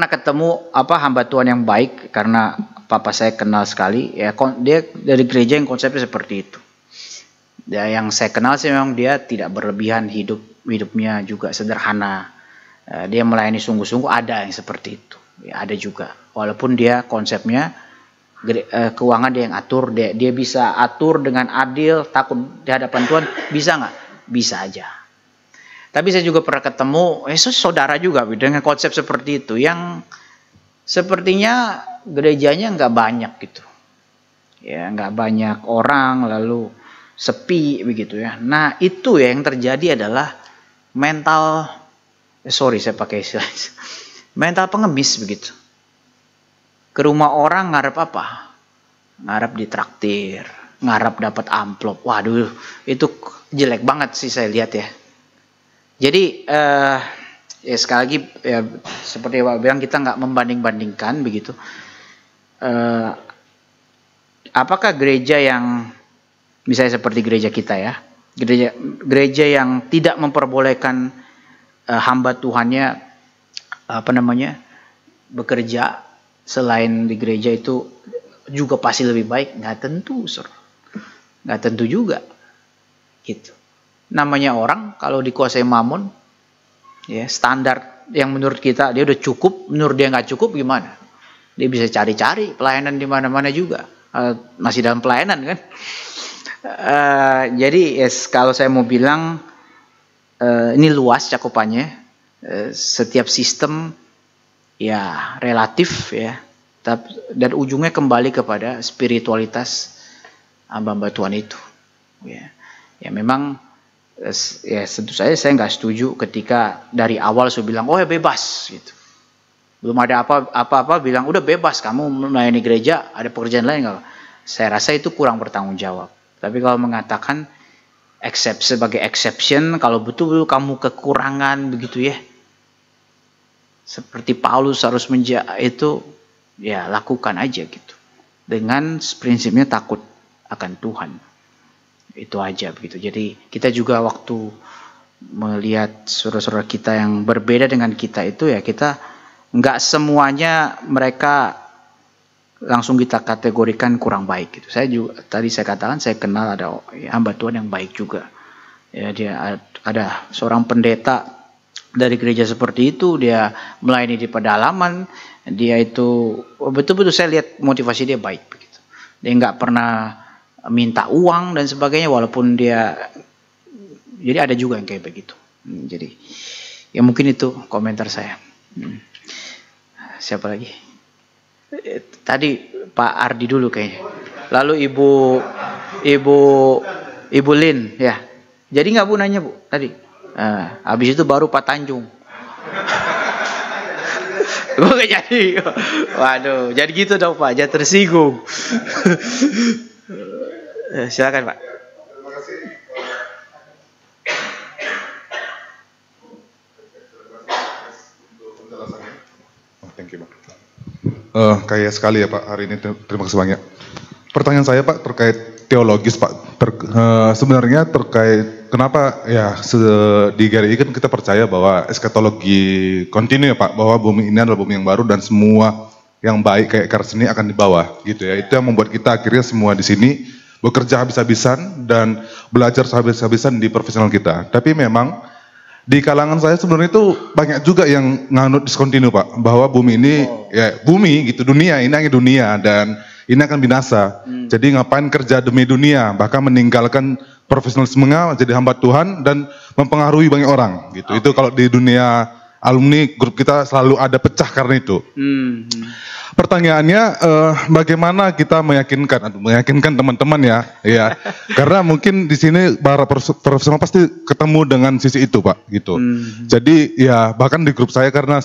ketemu hamba Tuhan yang baik karena papa saya kenal sekali ya, dia dari gereja yang konsepnya seperti itu. Ya, yang saya kenal sih memang dia tidak berlebihan, hidupnya juga sederhana. Dia melayani sungguh-sungguh, ada yang seperti itu. Ya, ada juga. Walaupun dia konsepnya keuangan dia yang atur, dia bisa atur dengan adil, takut di hadapan Tuhan, bisa nggak? Bisa aja. Tapi saya juga pernah ketemu saudara juga dengan konsep seperti itu, yang sepertinya gerejanya nggak banyak gitu, ya nggak banyak orang, lalu sepi begitu ya. Nah itu ya yang terjadi adalah mental, mental pengemis begitu. Ke rumah orang ngarep apa? Ngarep ditraktir, ngarep dapat amplop. Waduh, itu jelek banget sih saya lihat ya. Jadi ya sekali lagi ya, seperti Pak bilang, kita nggak membanding-bandingkan begitu. Apakah gereja yang misalnya seperti gereja kita ya, gereja yang tidak memperbolehkan hamba Tuhannya bekerja selain di gereja itu juga pasti lebih baik? Nggak tentu, nggak tentu juga gitu. Namanya orang kalau dikuasai mamon, ya standar yang menurut kita dia udah cukup, menurut dia nggak cukup, gimana? Dia bisa cari-cari pelayanan di mana-mana juga, masih dalam pelayanan kan. Jadi kalau saya mau bilang ini luas cakupannya, setiap sistem ya relatif ya, dan ujungnya kembali kepada spiritualitas hamba-hamba Tuhan itu. Ya memang ya tentu saja saya nggak setuju ketika dari awal saya bilang ya bebas gitu. Belum ada apa-apa bilang udah bebas kamu melayani gereja, ada pekerjaan lain nggak? Saya rasa itu kurang bertanggung jawab. Tapi kalau mengatakan sebagai exception, kalau betul-betul kamu kekurangan begitu ya, seperti Paulus harus itu ya lakukan aja gitu. Dengan prinsipnya takut akan Tuhan. Itu aja begitu. Jadi kita juga waktu melihat saudara-saudara kita yang berbeda dengan kita itu ya, kita nggak semuanya mereka langsung kita kategorikan kurang baik gitu. Tadi saya katakan saya kenal ada hamba Tuhan yang baik juga. Ya, dia ada seorang pendeta dari gereja seperti itu, dia melayani di pedalaman, dia itu betul-betul saya lihat motivasi dia baik begitu. Dia nggak pernah minta uang dan sebagainya, walaupun dia, jadi ada juga yang kayak begitu. Jadi Ya mungkin itu komentar saya. Siapa lagi? Tadi Pak Ardi dulu kayaknya. Lalu Ibu Lin, ya. Jadi nggak Bu nanya Bu tadi? Habis itu baru Pak Tanjung. Gue gak jadi. Waduh, jadi gitu dong Pak, jangan tersinggung. Silakan Pak. Terima kasih. Untuk penjelasannya. Thank you Pak. Kaya sekali ya Pak hari ini, terima kasih banyak. Pertanyaan saya Pak terkait teologis Pak. Sebenarnya terkait kenapa ya di GRI kan kita percaya bahwa eskatologi kontinu ya Pak, bahwa bumi ini adalah bumi yang baru dan semua yang baik kayak Kars ini akan dibawa gitu ya. Itu yang membuat kita akhirnya semua di sini bekerja habis-habisan dan belajar habis-habisan di profesional kita. Tapi memang di kalangan saya sebenarnya itu banyak juga yang nganut diskontinu Pak, bahwa bumi ini ya bumi gitu, dunia ini hanya dunia dan ini akan binasa. Jadi ngapain kerja demi dunia, bahkan meninggalkan profesionalismenya jadi hamba Tuhan dan mempengaruhi banyak orang gitu. Itu kalau di dunia alumni grup kita selalu ada pecah karena itu. Pertanyaannya bagaimana kita meyakinkan teman-teman ya, karena mungkin di sini para profesional pasti ketemu dengan sisi itu Pak gitu. Jadi ya bahkan di grup saya karena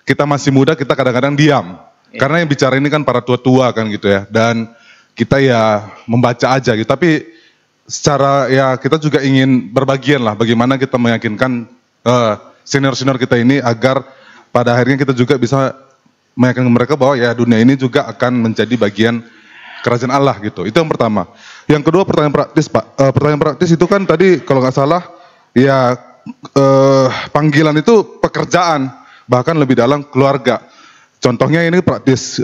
kita masih muda kita kadang-kadang diam. Karena yang bicara ini kan para tua-tua kan gitu ya, dan kita ya membaca aja gitu. Tapi secara ya kita juga ingin berbagian lah bagaimana kita meyakinkan senior-senior kita ini agar pada akhirnya kita juga bisa meyakinkan mereka bahwa ya dunia ini juga akan menjadi bagian kerajaan Allah gitu. Itu yang pertama. Yang kedua pertanyaan praktis Pak. Pertanyaan praktis itu kan tadi kalau nggak salah ya panggilan itu pekerjaan, bahkan lebih dalam keluarga. Contohnya ini praktis,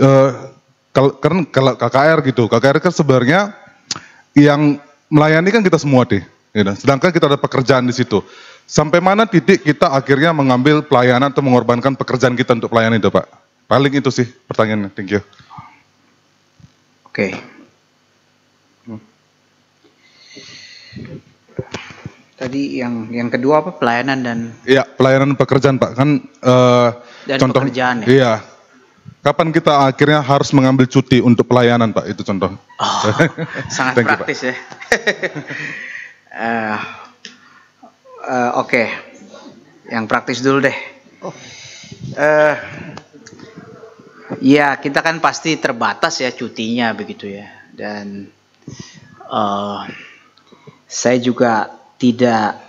kalau KKR gitu, KKR kan sebenarnya yang melayani kan kita semua deh, gitu. Sedangkan kita ada pekerjaan di situ. Sampai mana titik kita akhirnya mengambil pelayanan atau mengorbankan pekerjaan kita untuk pelayanan itu Pak? Paling itu sih pertanyaannya, thank you. Oke. Tadi yang kedua apa? Pelayanan dan... Iya, pelayanan pekerjaan Pak, kan dan contoh, pekerjaan ya? Iya. Kapan kita akhirnya harus mengambil cuti untuk pelayanan Pak, itu contoh. Sangat Thank you, praktis ya. Oke. Yang praktis dulu deh. Ya kita kan pasti terbatas ya cutinya begitu ya. Dan saya juga tidak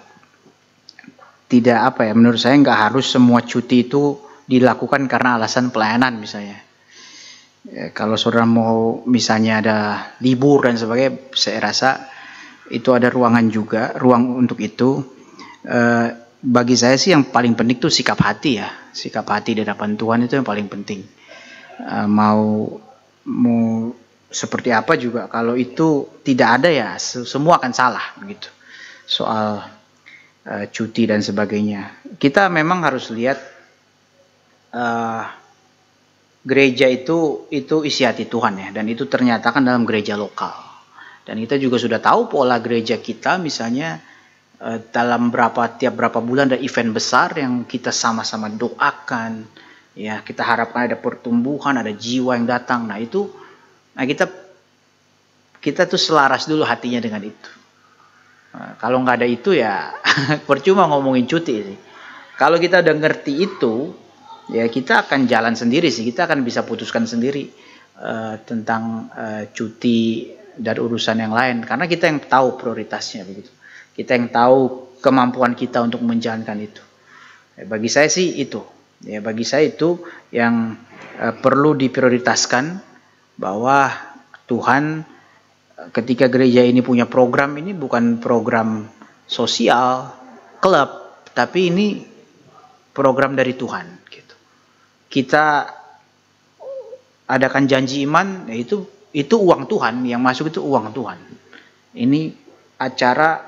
apa ya, menurut saya nggak harus semua cuti itu dilakukan karena alasan pelayanan misalnya. Ya, kalau saudara mau misalnya ada libur dan sebagainya, saya rasa itu ada ruang untuk itu. Bagi saya sih yang paling penting itu sikap hati ya, sikap hati di hadapan Tuhan itu yang paling penting. Mau seperti apa juga, kalau itu tidak ada ya semua akan salah begitu. Soal cuti dan sebagainya, kita memang harus lihat. Gereja itu isi hati Tuhan ya, dan itu ternyatakan dalam gereja lokal. Dan kita juga sudah tahu pola gereja kita, misalnya dalam tiap berapa bulan ada event besar yang kita sama-sama doakan, ya kita harapkan ada pertumbuhan, ada jiwa yang datang. Nah itu, kita tuh selaras dulu hatinya dengan itu. Kalau nggak ada itu ya percuma ngomongin cuti sih. Kalau kita udah ngerti itu, ya kita akan jalan sendiri sih, kita akan bisa putuskan sendiri tentang cuti dan urusan yang lain, karena kita yang tahu prioritasnya begitu, kita yang tahu kemampuan kita untuk menjalankan itu. Bagi saya sih itu, ya bagi saya itu yang perlu diprioritaskan, bahwa Tuhan ketika gereja ini punya program, ini bukan program sosial, klub, tapi ini program dari Tuhan. Kita adakan janji iman, ya itu uang Tuhan, yang masuk itu uang Tuhan. Ini acara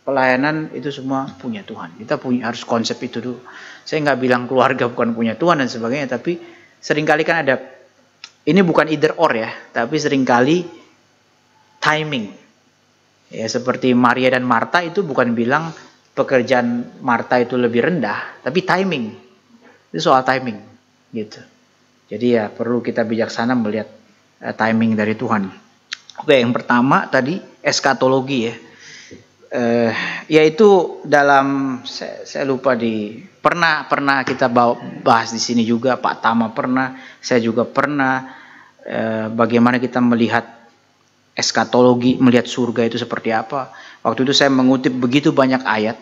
pelayanan itu semua punya Tuhan. Kita harus konsep itu dulu. Saya nggak bilang keluarga bukan punya Tuhan dan sebagainya, tapi seringkali kan ada, ini bukan either or ya, tapi seringkali timing. Ya seperti Maria dan Marta itu bukan bilang pekerjaan Marta itu lebih rendah, tapi timing. Itu soal timing gitu. Jadi ya perlu kita bijaksana melihat timing dari Tuhan. Oke, yang pertama tadi eskatologi ya. Yaitu dalam saya lupa pernah kita bahas di sini juga, Pak Tama pernah, saya juga pernah, bagaimana kita melihat eskatologi, melihat surga itu seperti apa. Waktu itu saya mengutip begitu banyak ayat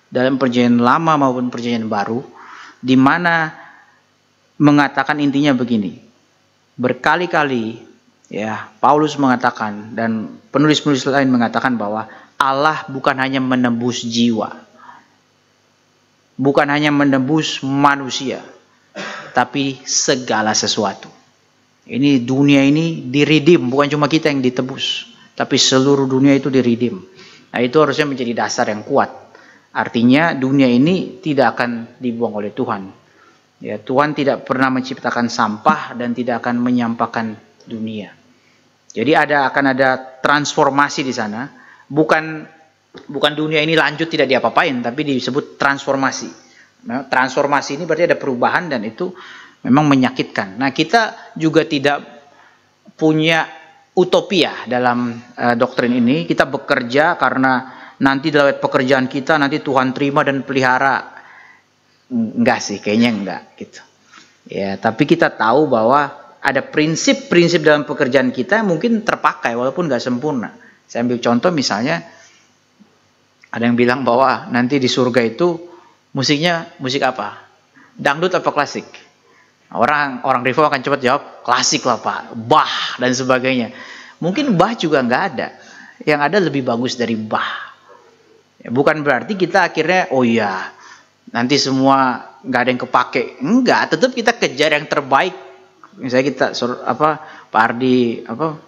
dalam perjanjian lama maupun perjanjian baru, di mana mengatakan intinya begini. Berkali-kali ya Paulus mengatakan dan penulis-penulis lain mengatakan bahwa Allah bukan hanya menebus jiwa, bukan hanya menebus manusia, tapi segala sesuatu. Ini dunia ini diredeem, bukan cuma kita yang ditebus, tapi seluruh dunia itu diredeem. Nah, itu harusnya menjadi dasar yang kuat. Artinya dunia ini tidak akan dibuang oleh Tuhan. Ya, Tuhan tidak pernah menciptakan sampah dan tidak akan menyampahkan dunia. Jadi akan ada transformasi di sana. Bukan dunia ini lanjut tidak diapa-apain, tapi disebut transformasi. Nah, transformasi ini berarti ada perubahan dan itu memang menyakitkan. Nah, kita juga tidak punya utopia dalam doktrin ini. Kita bekerja karena nanti dalam pekerjaan kita nanti Tuhan terima dan pelihara. Enggak sih, kayaknya enggak gitu. Ya, tapi kita tahu bahwa ada prinsip-prinsip dalam pekerjaan kita yang mungkin terpakai walaupun enggak sempurna. Saya ambil contoh misalnya, ada yang bilang bahwa nanti di surga itu musiknya musik apa? Dangdut apa klasik? Orang Rivo akan cepat jawab klasik lah Pak, Bach dan sebagainya. Mungkin Bach juga enggak ada. Yang ada lebih bagus dari Bach. Ya, bukan berarti kita akhirnya oh iya nanti semua nggak ada yang kepake, enggak, tetap kita kejar yang terbaik. Misalnya kita Pak Ardi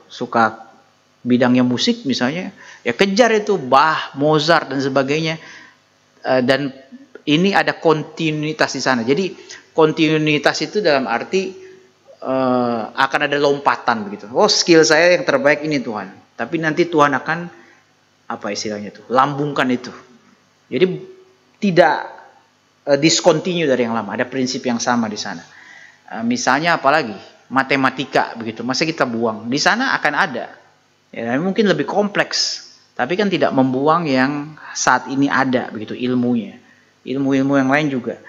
suka bidangnya musik misalnya, ya kejar itu Bach, Mozart dan sebagainya. Dan ini ada kontinuitas di sana. Jadi kontinuitas itu dalam arti akan ada lompatan begitu. Oh, skill saya yang terbaik ini Tuhan, tapi nanti Tuhan akan apa istilahnya itu, lambungkan itu. Jadi tidak discontinue dari yang lama, ada prinsip yang sama di sana. Misalnya apalagi matematika begitu, masa kita buang? Di sana akan ada. Ya, mungkin lebih kompleks, tapi kan tidak membuang yang saat ini ada begitu ilmunya. Ilmu-ilmu yang lain juga.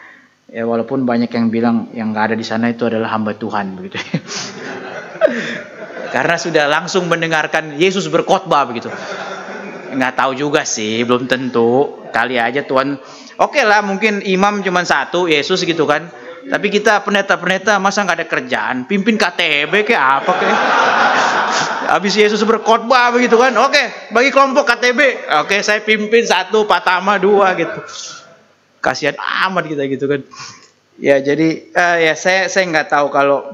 Ya walaupun banyak yang bilang yang nggak ada di sana itu adalah hamba Tuhan begitu. Karena sudah langsung mendengarkan Yesus berkhotbah begitu. Nggak tahu juga sih, belum tentu. Kali aja Tuhan oke lah, mungkin imam cuma satu, Yesus gitu kan. Tapi kita pendeta-pendeta masa nggak ada kerjaan, pimpin KTB kayak apa kayak. Habis Yesus berkhotbah begitu kan. Oke, bagi kelompok KTB. Oke, saya pimpin 1, Pak Tama 2 gitu. Kasihan amat kita gitu kan. Ya jadi ya saya nggak tahu kalau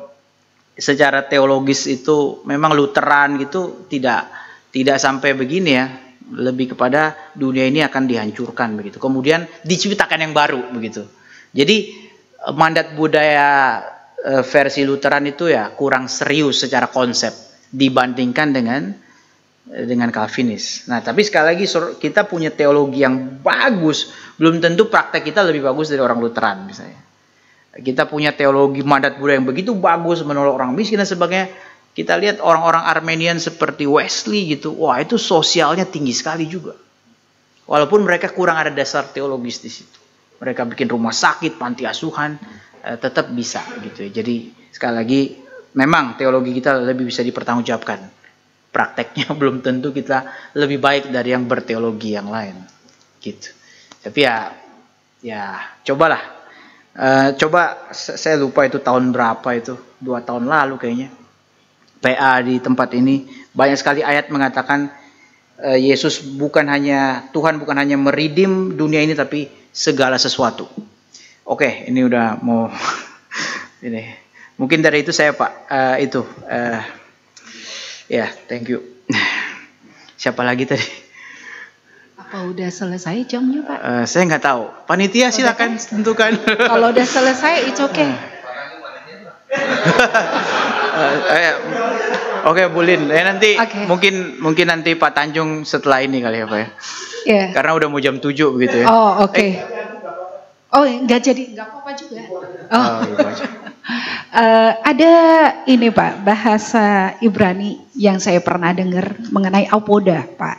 secara teologis itu memang Lutheran gitu tidak sampai begini ya. Lebih kepada dunia ini akan dihancurkan begitu. Kemudian diciptakan yang baru begitu. Jadi mandat budaya versi Lutheran itu ya kurang serius secara konsep dibandingkan dengan Calvinis. Nah, tapi sekali lagi kita punya teologi yang bagus, belum tentu praktek kita lebih bagus dari orang Lutheran misalnya. Kita punya teologi mandat budaya yang begitu bagus, menolong orang miskin dan sebagainya. Kita lihat orang-orang Armenian seperti Wesley gitu, wah itu sosialnya tinggi sekali juga. Walaupun mereka kurang ada dasar teologis di situ. Mereka bikin rumah sakit, panti asuhan, tetap bisa gitu. Jadi sekali lagi, memang teologi kita lebih bisa dipertanggungjawabkan. Prakteknya belum tentu kita lebih baik dari yang berteologi yang lain, gitu. Tapi ya cobalah. Coba saya lupa itu tahun berapa itu, 2 tahun lalu kayaknya. PA di tempat ini banyak sekali ayat mengatakan Tuhan bukan hanya meridim dunia ini tapi segala sesuatu. Oke, ini udah mau ini. Mungkin dari itu saya Pak ya, thank you. Siapa lagi tadi? Apa udah selesai jamnya Pak? Saya nggak tahu. Panitia silakan tentukan. Kalau udah selesai, it's okay. Oke, Bulin. Nanti Oke. mungkin nanti Pak Tanjung setelah ini kali ya, Pak ya. Ya. Karena udah mau jam 7 begitu ya. Oh, oke. Oh, nggak jadi, nggak apa-apa juga. Oh. Ada ini Pak, bahasa Ibrani yang saya pernah dengar mengenai apoda, Pak.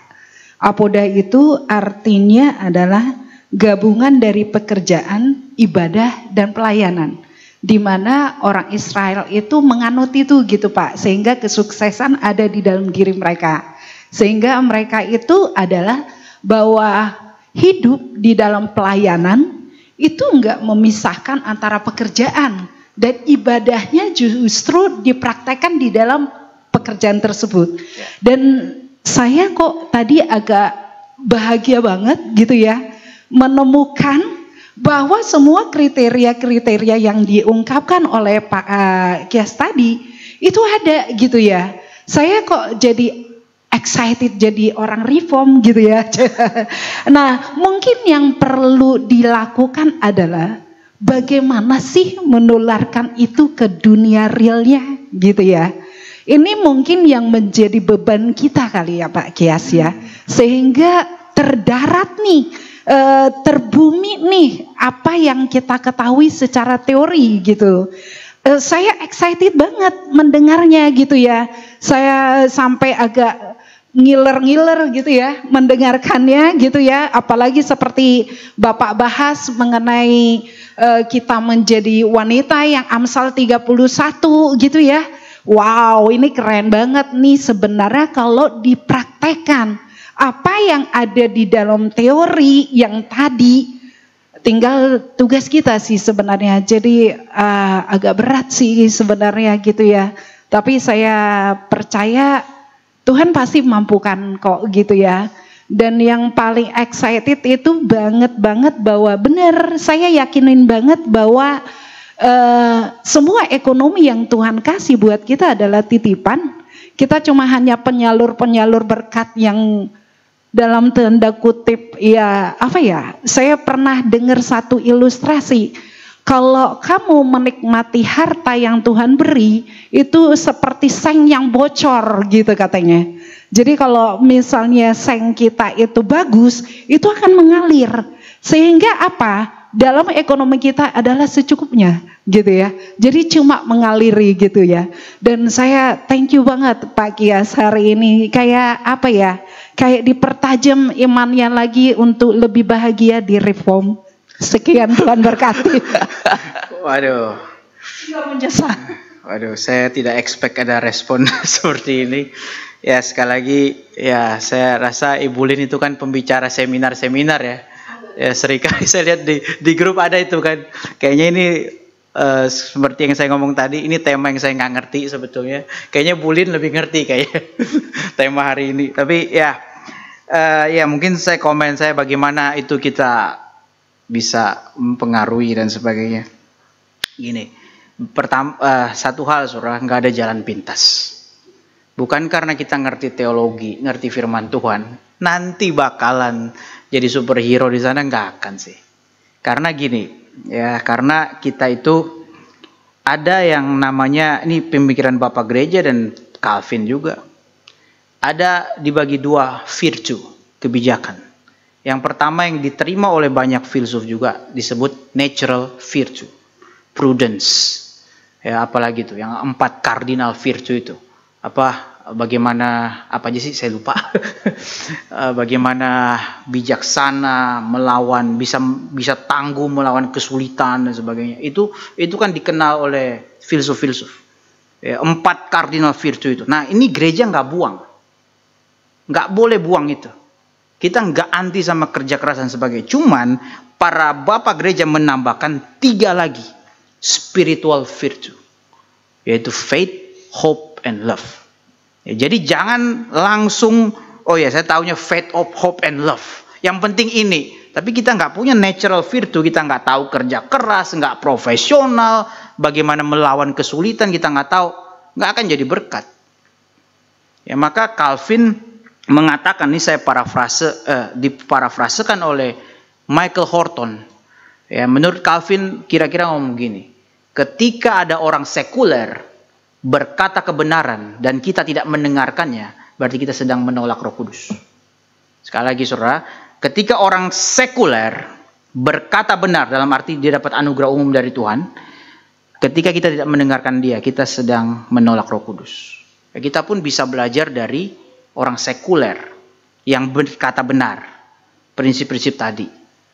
Apoda itu artinya adalah gabungan dari pekerjaan, ibadah, dan pelayanan. Di mana orang Israel itu menganut itu gitu Pak, sehingga kesuksesan ada di dalam diri mereka. Sehingga mereka itu adalah bahwa hidup di dalam pelayanan itu enggak memisahkan antara pekerjaan dan ibadahnya justru dipraktekkan di dalam pekerjaan tersebut. Dan saya kok tadi agak bahagia banget gitu ya menemukan bahwa semua kriteria-kriteria yang diungkapkan oleh Pak Kias tadi itu ada gitu ya. Saya kok jadi excited jadi orang reform gitu ya. Nah, mungkin yang perlu dilakukan adalah bagaimana sih menularkan itu ke dunia realnya gitu ya. Ini mungkin yang menjadi beban kita kali ya Pak Kias ya. Sehingga terdarat nih, terbumi nih apa yang kita ketahui secara teori gitu. Saya excited banget mendengarnya gitu ya. Saya sampai agak ngiler-ngiler gitu ya mendengarkannya gitu ya, apalagi seperti Bapak bahas mengenai kita menjadi wanita yang Amsal 31 gitu ya. Wow, ini keren banget nih sebenarnya kalau dipraktekkan apa yang ada di dalam teori yang tadi, tinggal tugas kita sih sebenarnya. Jadi agak berat sih sebenarnya gitu ya, tapi saya percaya Tuhan pasti mampukan kok gitu ya. Dan yang paling excited itu banget bahwa benar, saya yakinin banget bahwa semua ekonomi yang Tuhan kasih buat kita adalah titipan. Kita cuma hanya penyalur-penyalur berkat yang dalam tanda kutip ya apa ya. Saya pernah dengar satu ilustrasi. Kalau kamu menikmati harta yang Tuhan beri, itu seperti seng yang bocor gitu katanya. Jadi kalau misalnya seng kita itu bagus, itu akan mengalir. Sehingga apa? Dalam ekonomi kita adalah secukupnya gitu ya. Jadi cuma mengaliri gitu ya. Dan saya thank you banget Pak Kias hari ini. Kayak apa ya? Kayak dipertajam imannya lagi untuk lebih bahagia di reform. Sekian, Tuhan berkati. Waduh. Tidak menyesal. Waduh, saya tidak expect ada respon seperti ini. Ya sekali lagi, ya saya rasa Ibu Lin itu kan pembicara seminar-seminar ya. Ya seringkali saya lihat di grup ada itu kan. Kayaknya ini seperti yang saya ngomong tadi, ini tema yang saya nggak ngerti sebetulnya. Kayaknya Bu Lin lebih ngerti kayaknya tema hari ini. Tapi ya mungkin saya komen saya bagaimana itu kita bisa mempengaruhi dan sebagainya. Gini, pertama satu hal saudara, nggak ada jalan pintas. Bukan karena kita ngerti teologi, ngerti firman Tuhan, nanti bakalan jadi superhero di sana, nggak akan sih. Karena gini, ya karena kita itu ada yang namanya, ini pemikiran Bapak Gereja dan Calvin juga. Ada dibagi dua virtue, kebijakan. Yang pertama yang diterima oleh banyak filsuf juga disebut natural virtue, prudence. Ya apalagi itu, yang 4 cardinal virtue itu. Bagaimana apa aja sih saya lupa. Bagaimana bijaksana melawan bisa tangguh melawan kesulitan dan sebagainya. Itu kan dikenal oleh filsuf-filsuf. Ya, 4 cardinal virtue itu. Nah, ini gereja nggak buang. Nggak boleh buang itu. Kita nggak anti sama kerja keras dan sebagainya. Cuman para bapak gereja menambahkan 3 lagi spiritual virtue, yaitu faith, hope, and love. Ya, jadi jangan langsung, oh ya saya taunya faith, hope, and love. Yang penting ini. Tapi kita nggak punya natural virtue, kita nggak tahu kerja keras, nggak profesional, bagaimana melawan kesulitan kita nggak tahu, nggak akan jadi berkat. Ya maka Calvin mengatakan, ini saya diparafrasekan oleh Michael Horton. Ya, menurut Calvin kira-kira ngomong gini, Ketika ada orang sekuler berkata kebenaran dan kita tidak mendengarkannya, berarti kita sedang menolak Roh Kudus. Sekali lagi saudara, ketika orang sekuler berkata benar, dalam arti dia dapat anugerah umum dari Tuhan, ketika kita tidak mendengarkan dia, kita sedang menolak Roh Kudus. Kita pun bisa belajar dari orang sekuler yang berkata benar, prinsip-prinsip tadi,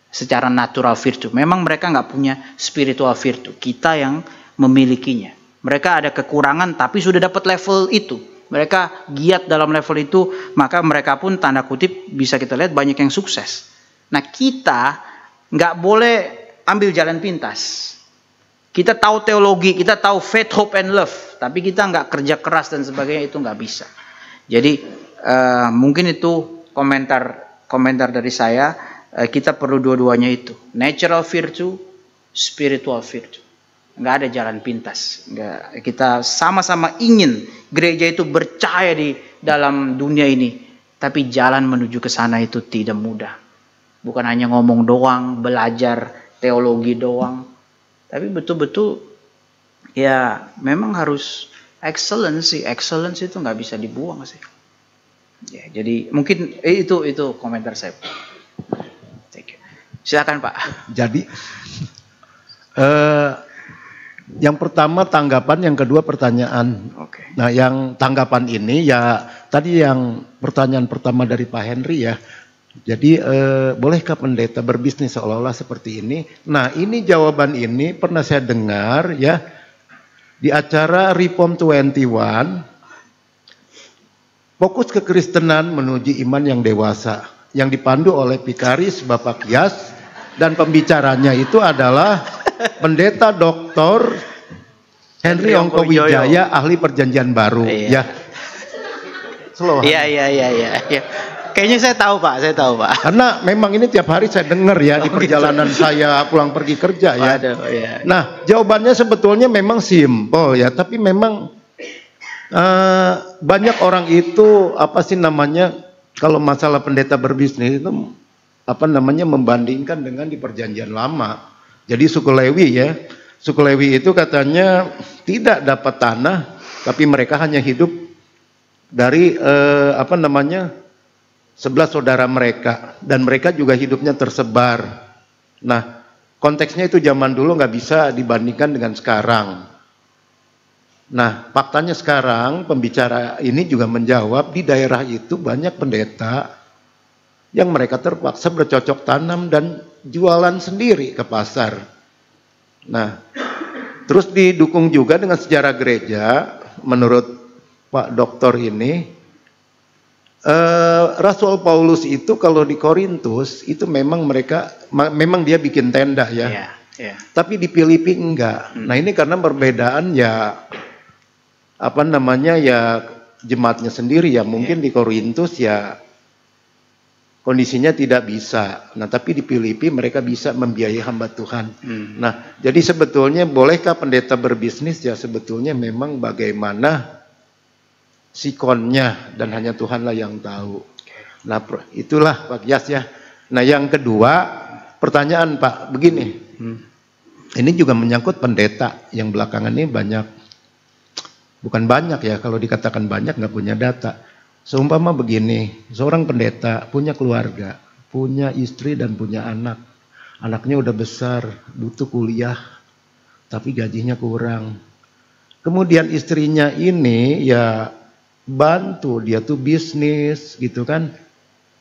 secara natural virtue. Memang mereka nggak punya spiritual virtue, kita yang memilikinya. Mereka ada kekurangan tapi sudah dapat level itu. Mereka giat dalam level itu, maka mereka pun tanda kutip bisa kita lihat banyak yang sukses. Nah, kita nggak boleh ambil jalan pintas. Kita tahu teologi, kita tahu faith, hope, and love, tapi kita nggak kerja keras dan sebagainya, itu nggak bisa. Jadi mungkin itu komentar dari saya. Kita perlu dua-duanya itu, natural virtue, spiritual virtue. Nggak ada jalan pintas. Nggak, kita sama-sama ingin gereja itu bercahaya di dalam dunia ini, tapi jalan menuju ke sana itu tidak mudah. Bukan hanya ngomong doang, belajar teologi doang, tapi betul-betul ya memang harus excellence itu nggak bisa dibuang sih. Ya, jadi mungkin itu komentar saya. Thank you. Silakan Pak. Jadi yang pertama tanggapan, yang kedua pertanyaan. Oke. Nah, yang tanggapan ini ya tadi yang pertanyaan pertama dari Pak Henry ya. Jadi bolehkah pendeta berbisnis seolah-olah seperti ini? Nah, ini jawaban ini pernah saya dengar ya di acara Reform 21, fokus kekristenan menuju iman yang dewasa, yang dipandu oleh Pikaris Bapak Kias, dan pembicaranya itu adalah Pendeta Dr. Henry Ongko Wijaya, ahli Perjanjian Baru. Iya. Ya. Slow. Iya. Kayaknya saya tahu Pak. Karena memang ini tiap hari saya dengar ya di perjalanan saya pulang pergi kerja ya. Waduh, iya. Nah, jawabannya sebetulnya memang simple ya, tapi memang banyak orang itu kalau masalah pendeta berbisnis itu membandingkan dengan di Perjanjian Lama. Jadi suku Lewi ya, suku Lewi itu katanya tidak dapat tanah, tapi mereka hanya hidup dari 11 saudara mereka, dan mereka juga hidupnya tersebar. Nah, konteksnya itu zaman dulu nggak bisa dibandingkan dengan sekarang. Nah, faktanya sekarang pembicara ini juga menjawab di daerah itu banyak pendeta yang mereka terpaksa bercocok tanam dan jualan sendiri ke pasar. Nah, terus didukung juga dengan sejarah gereja. Menurut Pak Doktor ini, Rasul Paulus itu kalau di Korintus itu memang memang dia bikin tenda ya. Yeah. Tapi di Filipi enggak. Nah, ini karena perbedaan ya jemaatnya sendiri ya. Mungkin di Korintus ya kondisinya tidak bisa. Nah, tapi di Filipi mereka bisa membiayai hamba Tuhan. Nah, jadi sebetulnya bolehkah pendeta berbisnis? Ya sebetulnya memang bagaimana sikonnya, dan hanya Tuhanlah yang tahu. Nah, itulah Pak Yas ya. Nah, yang kedua pertanyaan Pak, begini. Ini juga menyangkut pendeta yang belakangan ini bukan banyak ya, kalau dikatakan banyak nggak punya data. Seumpama begini, seorang pendeta punya keluarga, punya istri dan punya anak. Anaknya udah besar, butuh kuliah, tapi gajinya kurang. Kemudian istrinya ini ya bantu dia tuh bisnis gitu kan.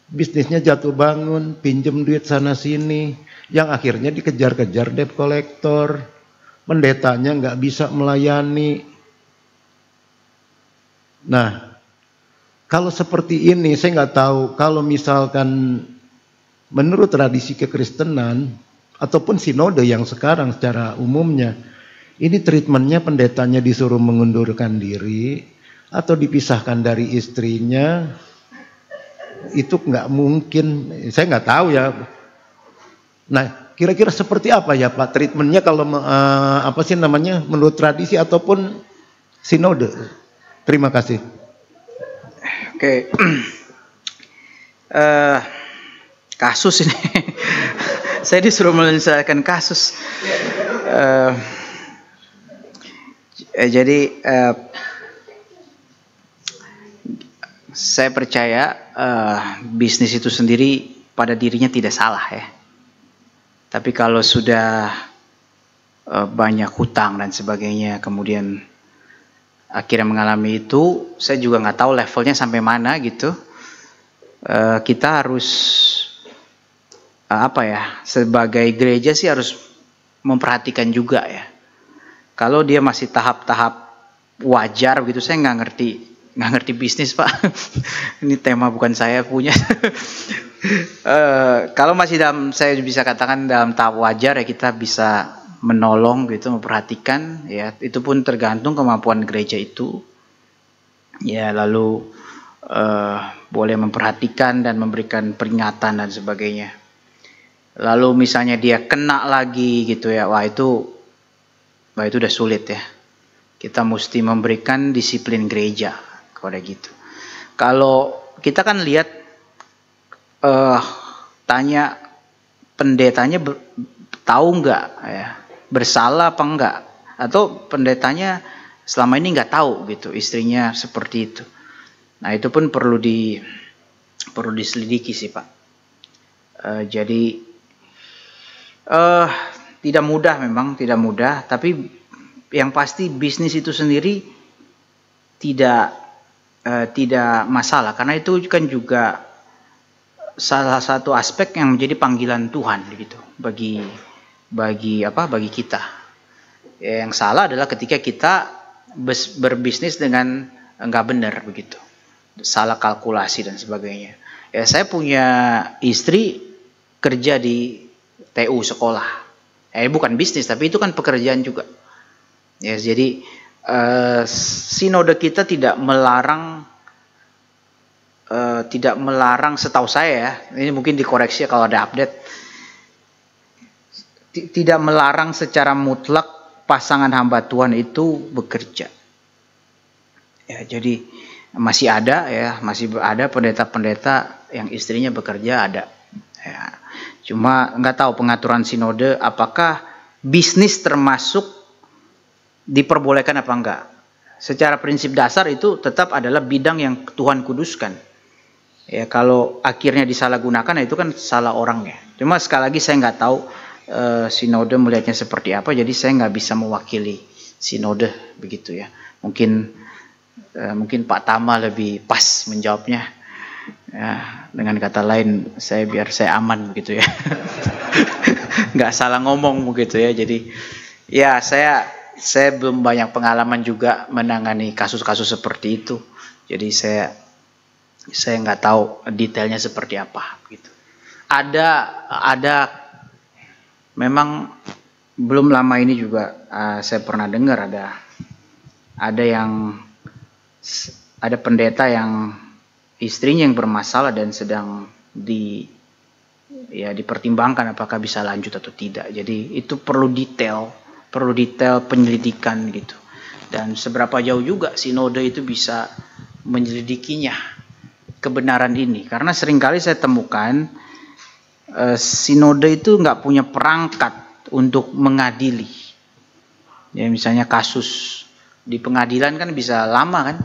Bisnisnya jatuh bangun, pinjem duit sana sini, yang akhirnya dikejar-kejar debt collector. Pendetanya nggak bisa melayani. Nah, kalau seperti ini, saya nggak tahu kalau misalkan menurut tradisi kekristenan ataupun sinode yang sekarang secara umumnya, ini treatmentnya pendetanya disuruh mengundurkan diri atau dipisahkan dari istrinya, itu nggak mungkin. Saya nggak tahu ya. Nah, kira-kira seperti apa ya Pak treatmentnya kalau menurut tradisi ataupun sinode? Terima kasih. Oke. Kasus ini. Saya disuruh menyelesaikan kasus. Jadi saya percaya bisnis itu sendiri pada dirinya tidak salah ya. Tapi kalau sudah banyak hutang dan sebagainya, kemudian akhirnya mengalami itu, saya juga nggak tahu levelnya sampai mana gitu. Kita harus sebagai gereja sih harus memperhatikan juga ya. Kalau dia masih tahap-tahap wajar begitu, saya nggak ngerti bisnis Pak. Ini tema bukan saya punya. Kalau masih saya bisa katakan dalam tahap wajar ya, kita bisa menolong gitu, memperhatikan ya. Itu pun tergantung kemampuan gereja itu. Ya, lalu boleh memperhatikan dan memberikan peringatan dan sebagainya. Lalu misalnya dia kena lagi gitu ya, wah itu udah sulit ya. Kita mesti memberikan disiplin gereja kepada gitu. Kalau kita kan lihat tanya pendetanya tahu nggak ya, bersalah apa enggak, atau pendetanya selama ini nggak tahu gitu istrinya seperti itu. Nah itu pun perlu diselidiki sih Pak. Jadi tidak mudah, memang tidak mudah, tapi yang pasti bisnis itu sendiri tidak masalah, karena itu kan juga salah satu aspek yang menjadi panggilan Tuhan gitu bagi kita. Yang salah adalah ketika kita berbisnis dengan enggak benar begitu, salah kalkulasi dan sebagainya. Ya, saya punya istri kerja di TU sekolah. Bukan bisnis, tapi itu kan pekerjaan juga. Ya, jadi sinode kita tidak melarang setahu saya ya, ini mungkin dikoreksi kalau ada update, tidak melarang secara mutlak pasangan hamba Tuhan itu bekerja. Ya, jadi masih ada pendeta-pendeta yang istrinya bekerja, ada. Ya. Cuma nggak tahu pengaturan sinode apakah bisnis termasuk diperbolehkan apa enggak. Secara prinsip dasar itu tetap adalah bidang yang Tuhan kuduskan. Ya, kalau akhirnya disalahgunakan, itu kan salah orangnya. Cuma sekali lagi saya nggak tahu sinode melihatnya seperti apa, jadi saya nggak bisa mewakili sinode begitu ya. Mungkin Pak Tama lebih pas menjawabnya. Ya, dengan kata lain, biar saya aman begitu ya. Nggak salah ngomong begitu ya. Jadi ya saya belum banyak pengalaman juga menangani kasus-kasus seperti itu. Jadi saya nggak tahu detailnya seperti apa gitu. Ada memang belum lama ini juga saya pernah dengar ada pendeta yang istrinya yang bermasalah dan sedang dipertimbangkan apakah bisa lanjut atau tidak. Jadi itu perlu detail penyelidikan gitu. Dan seberapa jauh juga sinode itu bisa menyelidikinya kebenaran ini. Karena seringkali saya temukan sinode itu nggak punya perangkat untuk mengadili. Ya, misalnya kasus di pengadilan kan bisa lama kan,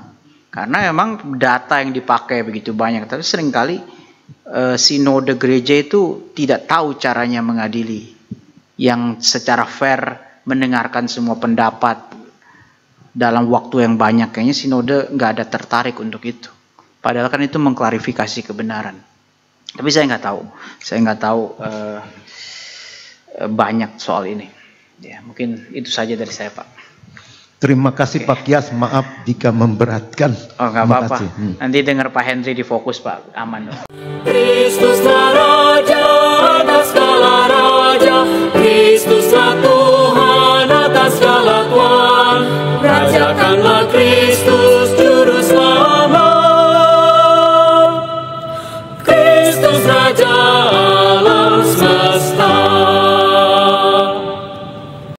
karena memang data yang dipakai begitu banyak. Tapi seringkali sinode gereja itu tidak tahu caranya mengadili yang secara fair, mendengarkan semua pendapat dalam waktu yang banyak. Kayaknya sinode nggak ada tertarik untuk itu. Padahal kan itu mengklarifikasi kebenaran. Tapi saya nggak tahu banyak soal ini. Ya, mungkin itu saja dari saya, Pak. Terima kasih Pak Kias, maaf jika memberatkan. Oh, nggak apa-apa. Nanti dengar Pak Henry di Fokus, Pak, aman. Kristus